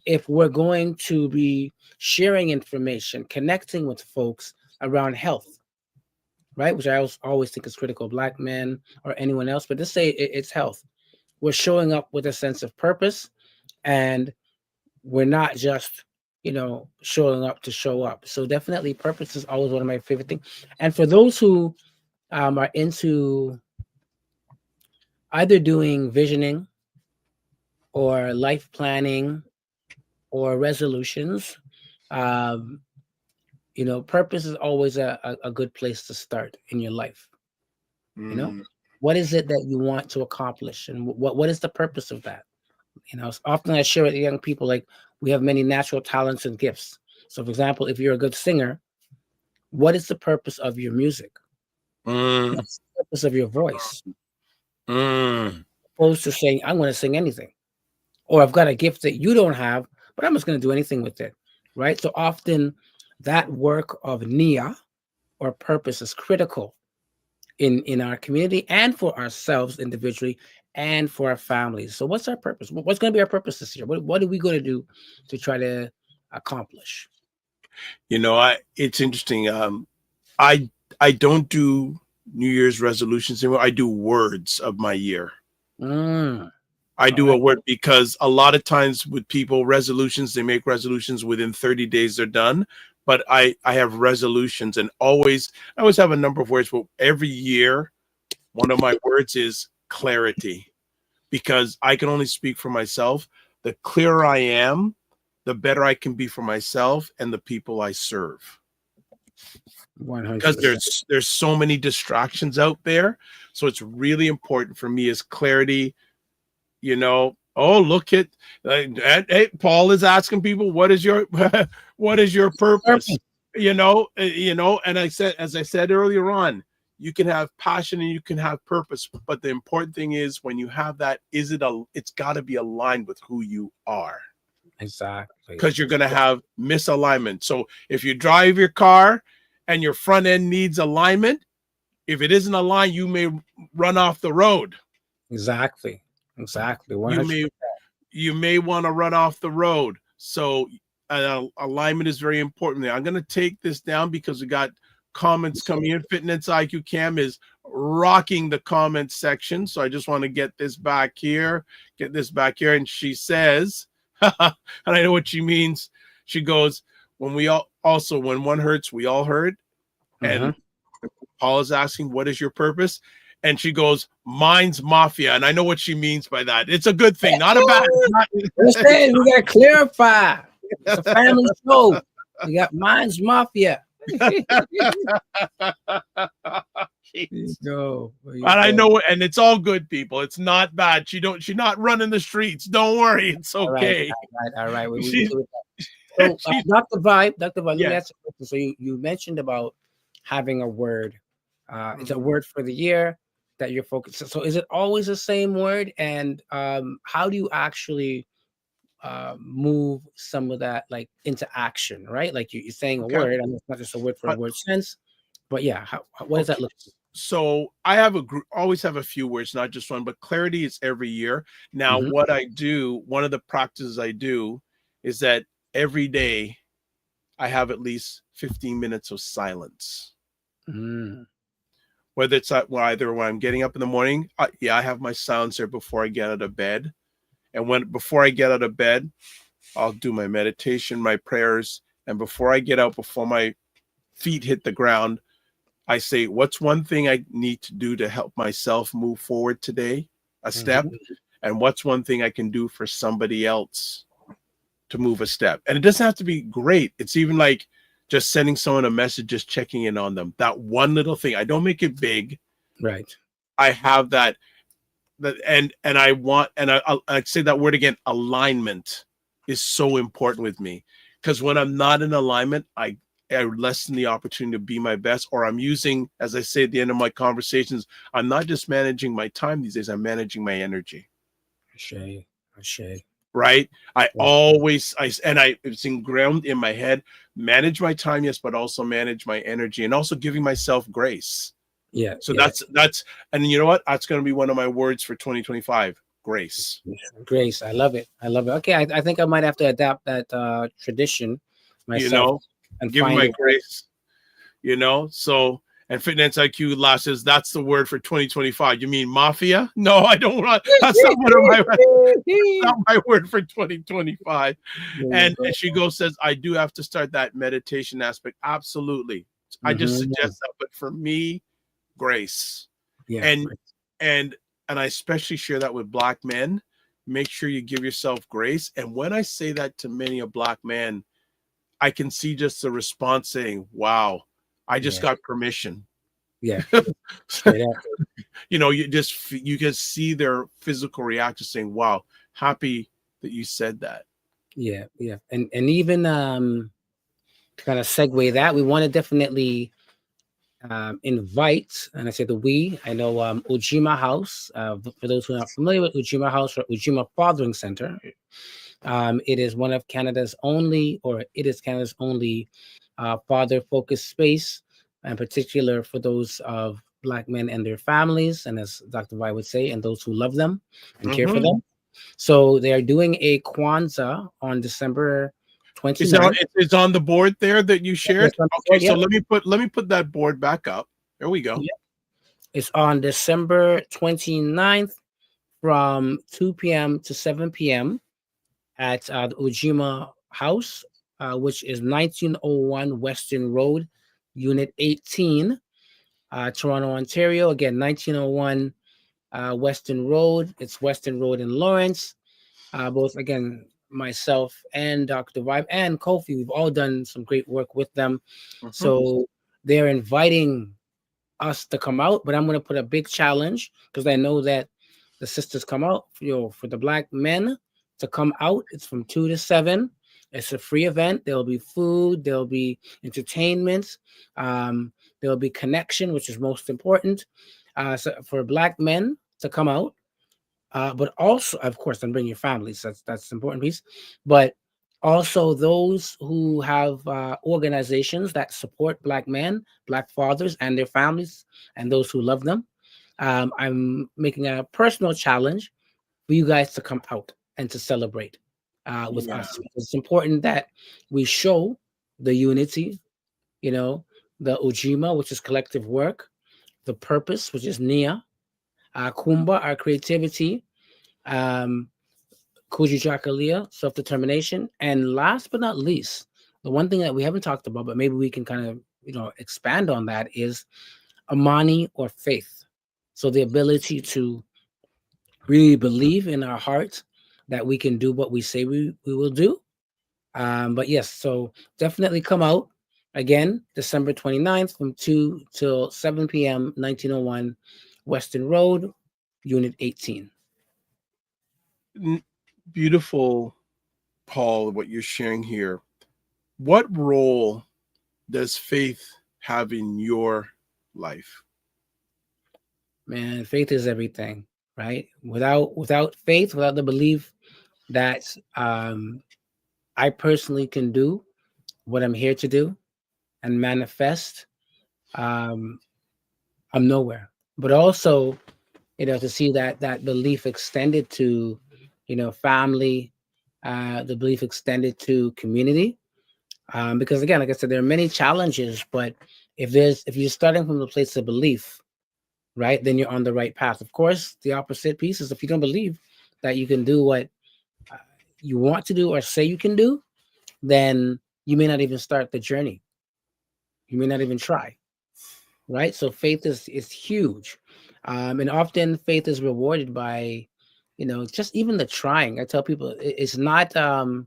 If we're going to be sharing information, connecting with folks around health, right, which I always think is critical, Black men or anyone else, but just say it's health. We're showing up with a sense of purpose, and we're not just, showing up to show up. So definitely purpose is always one of my favorite things. And for those who are into either doing visioning or life planning or resolutions, purpose is always a good place to start in your life. What is it that you want to accomplish, and what is the purpose of that? Often I share with young people, like, we have many natural talents and gifts. So for example, if you're a good singer, what is the purpose of your music? What's the purpose of your voice? Opposed to saying, I'm going to sing anything, or I've got a gift that you don't have, but I'm just going to do anything with it, right? So often that work of Nia, or purpose, is critical in our community and for ourselves individually and for our families. So what's our purpose? What's going to be our purpose this year? What are we going to do to try to accomplish? It's interesting. I don't do New Year's resolutions anymore. I do words of my year. I do a word, because a lot of times with people, resolutions, they make resolutions within 30 days, they're done. But I have resolutions, and I always have a number of words. But every year, one of my words is clarity, because I can only speak for myself. The clearer I am, the better I can be for myself and the people I serve. 100%. Because there's so many distractions out there. So it's really important for me is clarity. Oh, look at hey, Paul is asking people, what is your purpose? And as I said earlier on, you can have passion and you can have purpose, but the important thing is, when you have that, it's got to be aligned with who you are. Exactly. Because you're going to have misalignment. So if you drive your car and your front end needs alignment, if it isn't aligned, you may run off the road. Exactly. 100%. You may want to run off the road. So alignment is very important there. I'm going to take this down because we got comments coming in. Fitness IQ Cam is rocking the comment section. So I just want to get this back here. And she says, and I know what she means. She goes, when one hurts, we all hurt. And Paul is asking, what is your purpose? And she goes, mine's mafia. And I know what she means by that. It's a good thing, not a bad. Listen, we got to clarify. It's a family show. We got mine's mafia. And I know, and it's all good, people. It's not bad. She's not running the streets. Don't worry. It's okay. All right. So, Dr. Vibe, yes. So you mentioned about having a word. It's a word for the year that you're focused. So is it always the same word? And how do you actually move some of that like into action, right? Like you're saying a word, and it's not just a word for a word sense, but yeah, what does that look like? So I have always have a few words, not just one, but clarity is every year. Now, what I do, one of the practices I do is that every day I have at least 15 minutes of silence. Whether it's either when I'm getting up in the morning, I have my silencer before I get out of bed. And before I get out of bed, I'll do my meditation, my prayers. And before I get out, before my feet hit the ground, I say, what's one thing I need to do to help myself move forward today? A step. And what's one thing I can do for somebody else to move a step? And it doesn't have to be great. It's even like just sending someone a message, just checking in on them. That one little thing. I don't make it big. Right. I have that and I say that word again, alignment is so important with me, because when I'm not in alignment, I lessen the opportunity to be my best, or I'm using, as I say at the end of my conversations, I'm not just managing my time these days, I'm managing my energy. Right? It's ingrained in my head, manage my time, yes, but also manage my energy, and also giving myself grace. Yeah. So Yeah. that's and you know what? That's going to be one of my words for 2025. Grace. Grace. I love it. I love it. Okay. I think I might have to adapt that tradition You myself know, and give find my it. grace. So and Fitness IQ last says that's the word for 2025. You mean mafia? No, I don't want. That's not one of my. Not my word for 2025. And she goes says I do have to start that meditation aspect. Absolutely, I just suggest that. But for me, grace. Yeah. And and and I especially share that with Black men. Make sure you give yourself grace. And when I say that to many a Black man, I can see just the response saying, "Wow, I just got permission." Yeah. Straight up. You can see their physical reaction saying, "Wow, happy that you said that." Yeah. Yeah. And even to kind of segue that, we want to definitely invite, and I say the we, I know Ujima House, for those who are not familiar with Ujima House or Ujima Fathering Center, it is one of Canada's only, or it is Canada's only father-focused space, in particular for those of Black men and their families, and as Dr. Vi would say, and those who love them and care for them. So they are doing a Kwanzaa on December 29th. It's on the board there that you shared. Yes, Okay, yeah. so let me put that board back up. There we go. Yeah. It's on December 29th from 2 p.m. to 7 p.m. at the Ujima House, which is 1901 Western Road, Unit 18, Toronto, Ontario. Again, 1901 Western Road. It's Western Road in Lawrence. Both, again, myself and Dr. Vibe and Kofi, we've all done some great work with them. So they're inviting us to come out, but I'm going to put a big challenge because I know that the sisters come out, for the Black men to come out. It's from 2 to 7. It's a free event. There'll be food, there'll be entertainment, there'll be connection, which is most important. So for Black men to come out, but also, of course, and bring your families. That's the important piece. But also those who have organizations that support Black men, Black fathers, and their families, and those who love them. I'm making a personal challenge for you guys to come out and to celebrate with us. It's important that we show the unity, the Ujima, which is collective work, the purpose, which is Nia, Kumba, our creativity, Kujijakalia, self-determination, and last but not least, the one thing that we haven't talked about, but maybe we can kind of expand on that, is Amani, or faith. So the ability to really believe in our heart that we can do what we say we will do. But yes, so definitely come out again, December 29th from 2 till 7 p.m., 1901 Western Road, Unit 18. Beautiful, Paul, what you're sharing here. What role does faith have in your life? Man, faith is everything, right? Without faith, without the belief that I personally can do what I'm here to do and manifest, I'm nowhere. But also, to see that belief extended to, family, the belief extended to community. Because again, like I said, there are many challenges, but if you're starting from the place of belief, right, then you're on the right path. Of course, the opposite piece is if you don't believe that you can do what you want to do or say you can do, then you may not even start the journey. You may not even try, right? So faith is huge, and often faith is rewarded by, just even the trying. I tell people it's not the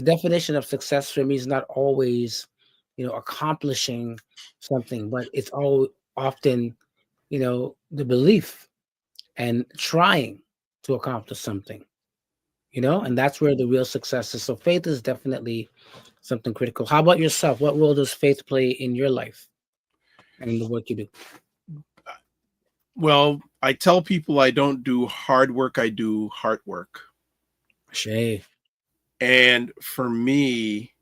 definition of success for me is not always, accomplishing something, but it's all often, the belief and trying to accomplish something, and that's where the real success is. So faith is definitely something critical. How about yourself? What role does faith play in your life and in the work you do? Well, I tell people I don't do hard work, I do heart work. Shay. And for me,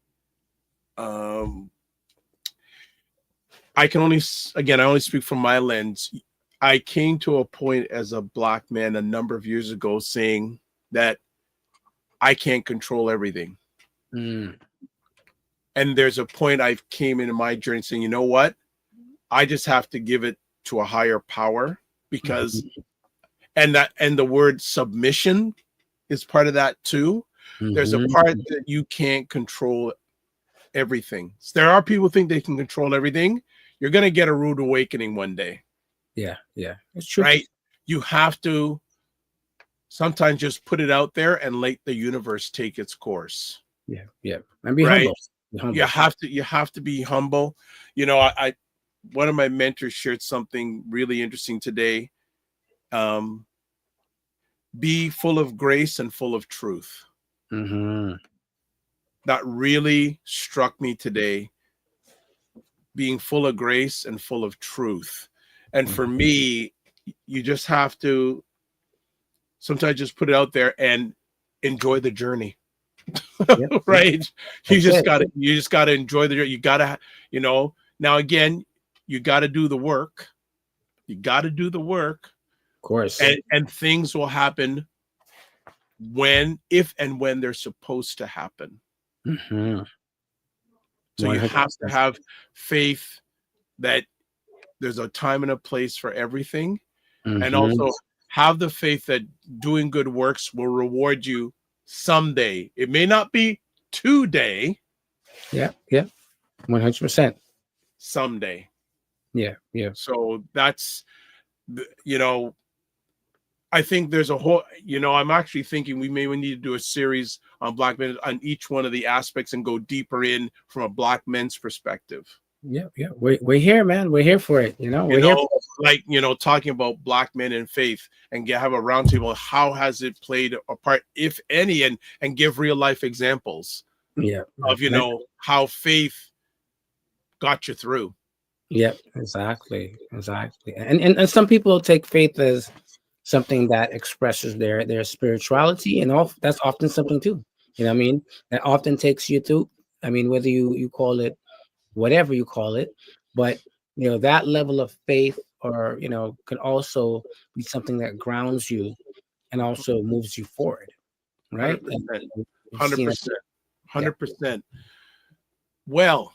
I can only, again, I only speak from my lens. I came to a point as a Black man a number of years ago saying that I can't control everything. Mm. And there's a point I came into my journey saying, you know what? I just have to give it to a higher power, because, and the word submission is part of that too. There's a part that you can't control everything. There are people who think they can control everything. You're going to get a rude awakening one day. Yeah, it's true. Right? You have to sometimes just put it out there and let the universe take its course. Yeah. And be humble. You have to be humble. You know, I one of my mentors shared something really interesting today. Be full of grace and full of truth. That really struck me today. Being full of grace and full of truth. And for me, you just have to sometimes just put it out there and enjoy the journey. Right? You just gotta enjoy the journey. You gotta, you know, now again, you gotta do the work. You gotta do the work. Of course. And things will happen if and when they're supposed to happen. So 100%. You have to have faith that there's a time and a place for everything. And also have the faith that doing good works will reward you someday. It may not be today. Yeah. 100%. Someday. Yeah. So that's, you know, I think there's a whole, you know, I'm actually thinking we need to do a series on Black men on each one of the aspects and go deeper in from a Black men's perspective. Yeah. We're here, man. We're here for it. You know, we're here. Like, you know, talking about Black men and faith and have a roundtable. How has it played a part, if any, and give real life examples of, you know, how faith got you through. Yeah, exactly. And some people take faith as something that expresses their spirituality, and that's often something too. You know what I mean? That often takes you through. I mean, whether you call it whatever you call it, but you know, that level of faith, or you know, can also be something that grounds you and also moves you forward, right? 100%. Well,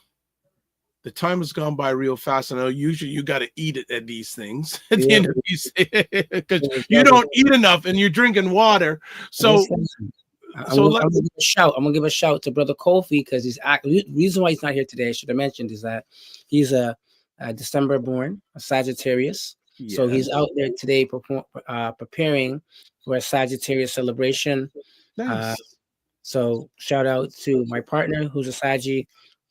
the time has gone by real fast. I know usually you got to eat it at these things at the end of these, because you don't eat enough and you're drinking water. So I'm gonna give a shout to Brother Kofi, because the reason why he's not here today, I should have mentioned, is that he's a December born, a Sagittarius. Yes. So he's out there today preparing for a Sagittarius celebration. Nice. So shout out to my partner who's a Saggy,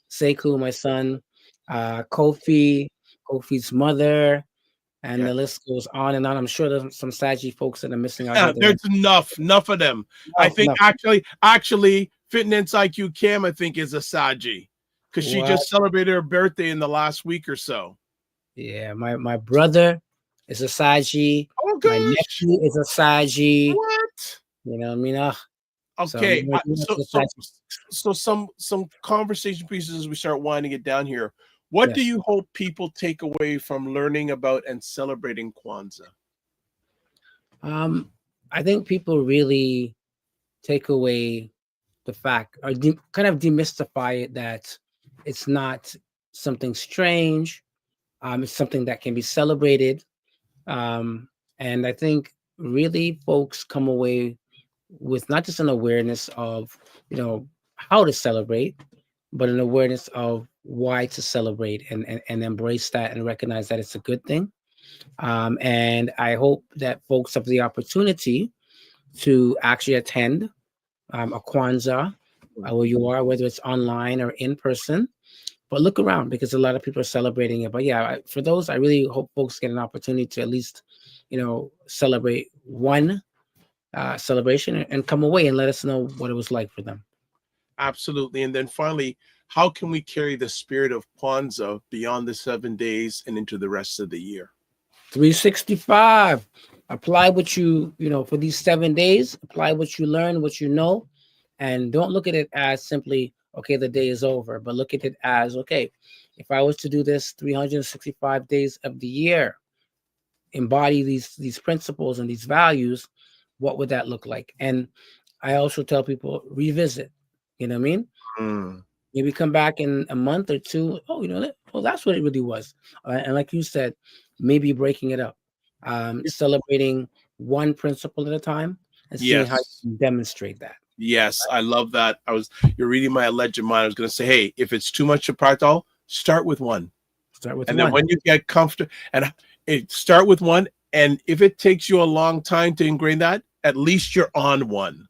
Sekou, my son, Kofi's mother, and the list goes on and on. I'm sure there's some Saggy folks that are missing out. Yeah, there's enough of them. I think actually Fitness IQ Cam, I think, is a Saggy, because she just celebrated her birthday in the last week or so. Yeah, my brother is a Saggy. Oh, gosh. My nephew is a Saggy. What? You know what I mean? Okay, so some conversation pieces as we start winding it down here. What do you hope people take away from learning about and celebrating Kwanzaa? I think people really take away the fact, or kind of demystify it, that it's not something strange. It's something that can be celebrated. And I think really folks come away with not just an awareness of, you know, how to celebrate, but an awareness of why to celebrate, and embrace that and recognize that it's a good thing. And I hope that folks have the opportunity to actually attend a Kwanzaa where you are, whether it's online or in person. But look around, because a lot of people are celebrating it. But yeah, for those, I really hope folks get an opportunity to at least, you know, celebrate one celebration and come away and let us know what it was like for them. Absolutely. And then finally, how can we carry the spirit of Kwanzaa beyond the 7 days and into the rest of the year? 365. Apply what you know, for these 7 days. Apply what you learn, what you know, and don't look at it as simply, okay, the day is over. But look at it as, okay, if I was to do this 365 days of the year, embody these principles and these values, what would that look like? And I also tell people, revisit. You know what I mean? Mm. Maybe come back in a month or two. Oh, well, that's what it really was. And like you said, maybe breaking it up, celebrating one principle at a time, and seeing how you Yes. can demonstrate that. Yes, I love that. You're reading my alleged mind. I was going to say, hey, if it's too much to practice, start with one. Start with And one. then when you get comfortable, start with one. And if it takes you a long time to ingrain that, at least you're on one.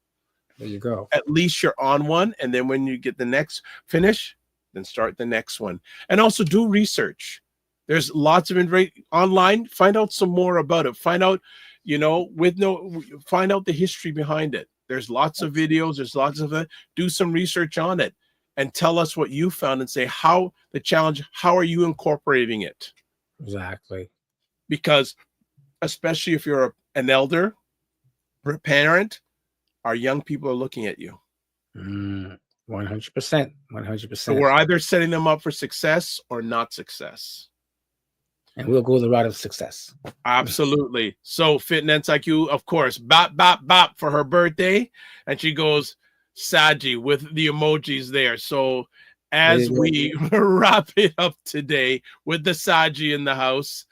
There you go. At least you're on one. And then when you get the next finish, then start the next one. And also do research. There's lots of information online. Find out some more about it. Find out, find out the history behind it. There's lots of videos. There's lots of it. Do some research on it and tell us what you found and say how are you incorporating it? Exactly. Because especially if you're an elder or a parent, our young people are looking at you. 100%. 100%. So we're either setting them up for success or not success. And we'll go the route of success. Absolutely. So Fitness IQ, of course, bop, bop, bop for her birthday. And she goes Saji with the emojis there. So as we wrap it up today with the Saji in the house,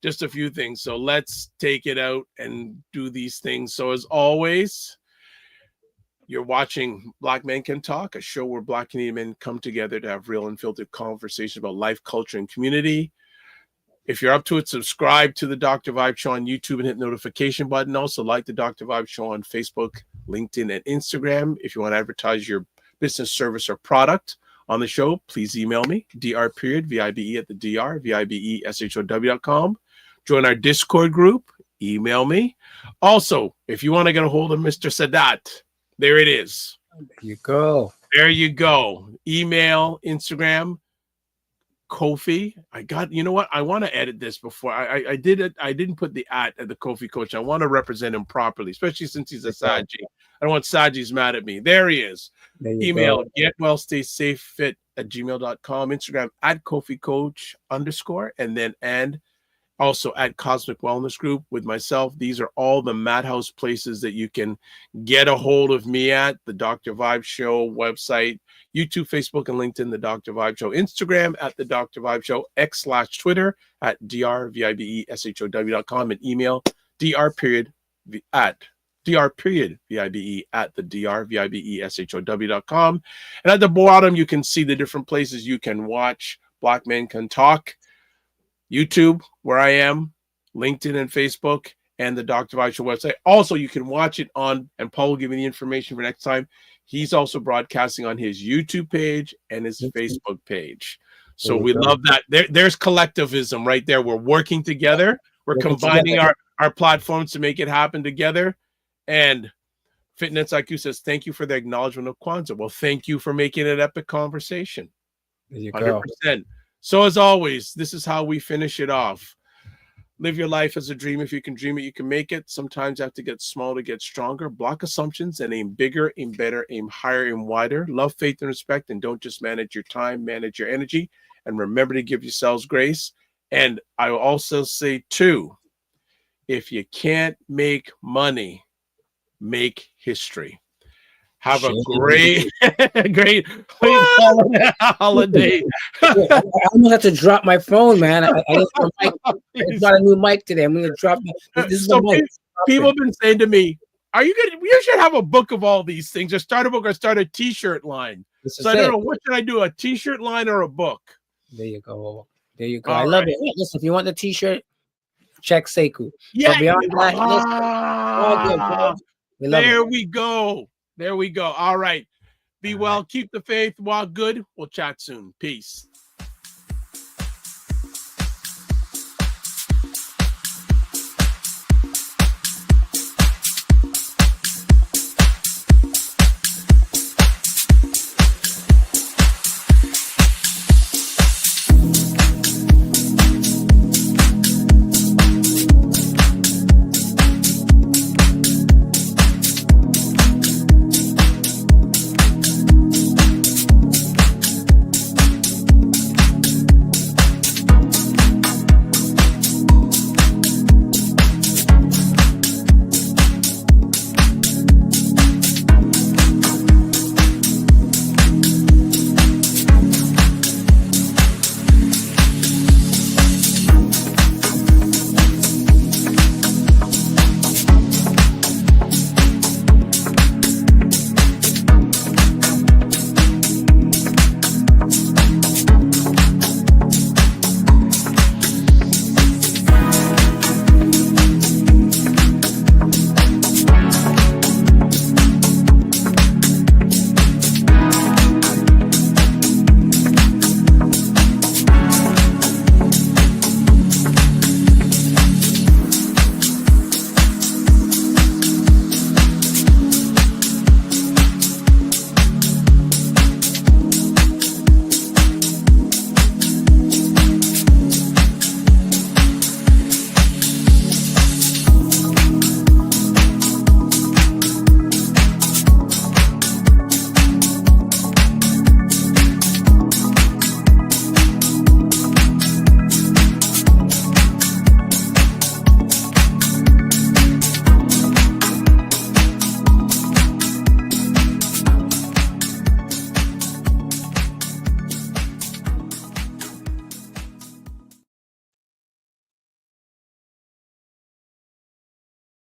just a few things. So let's take it out and do these things. So as always, you're watching Black Men Can Talk, a show where Black Canadian men come together to have real unfiltered conversations about life, culture, and community. If you're up to it, subscribe to the Dr. Vibe Show on YouTube and hit the notification button. Also like the Dr. Vibe Show on Facebook, LinkedIn, and Instagram. If you want to advertise your business, service, or product on the show, please email me, dr.vibe@vibeshow.com. Join our Discord group, email me. Also, if you want to get a hold of Mr. Sadat, there it is. There you go. There you go. Email, Instagram, Kofi. You know what? I want to edit this before I did it. I didn't put the at the Kofi coach. I want to represent him properly, especially since he's a Saji. I don't want Saji's mad at me. There he is. Email getwellstaysafefit@gmail.com. Instagram @KofiCoach_, and also at Cosmic Wellness Group with myself. These are all the Madhouse places that you can get a hold of me at. The Dr. Vibe Show website, YouTube, Facebook, and LinkedIn, The Dr. Vibe Show. Instagram @The Dr. Vibe Show. X/Twitter @drvibeshow.com. And email dr.vibe@thedrvibeshow.com. And at the bottom, you can see the different places you can watch Black Men Can Talk. YouTube, where I am, LinkedIn and Facebook, and the Dr. Vibe Show website. Also, you can watch it on, and Paul will give me the information for next time. He's also broadcasting on his YouTube page and his Facebook page. So we love that. There's collectivism right there. We're working together. We're combining our platforms to make it happen together. And Fitness IQ says, thank you for the acknowledgement of Kwanzaa. Well, thank you for making it an epic conversation. There you 100%. go. So as always, this is how we finish it off. Live your life as a dream. If you can dream it, you can make it. Sometimes you have to get small to get stronger. Block assumptions and aim bigger, aim better, aim higher, aim wider. Love, faith, and respect. And don't just manage your time, manage your energy. And remember to give yourselves grace. And I will also say, too, if you can't make money, make history. Have a great holiday. I almost have to drop my phone, man. I got a new mic today. I'm going to drop this. Is the mic. People have been saying to me, "Are you good? You should have a book of all these things, or start a book, or start a T-shirt line." So I don't know, what should I do? A T-shirt line or a book? There you go. There you go. I love it. Listen, if you want the T-shirt, check Sekou. Yeah. But beyond that, all good, bro. There we go. There we go. All right. Be well. Keep the faith. While good. We'll chat soon. Peace.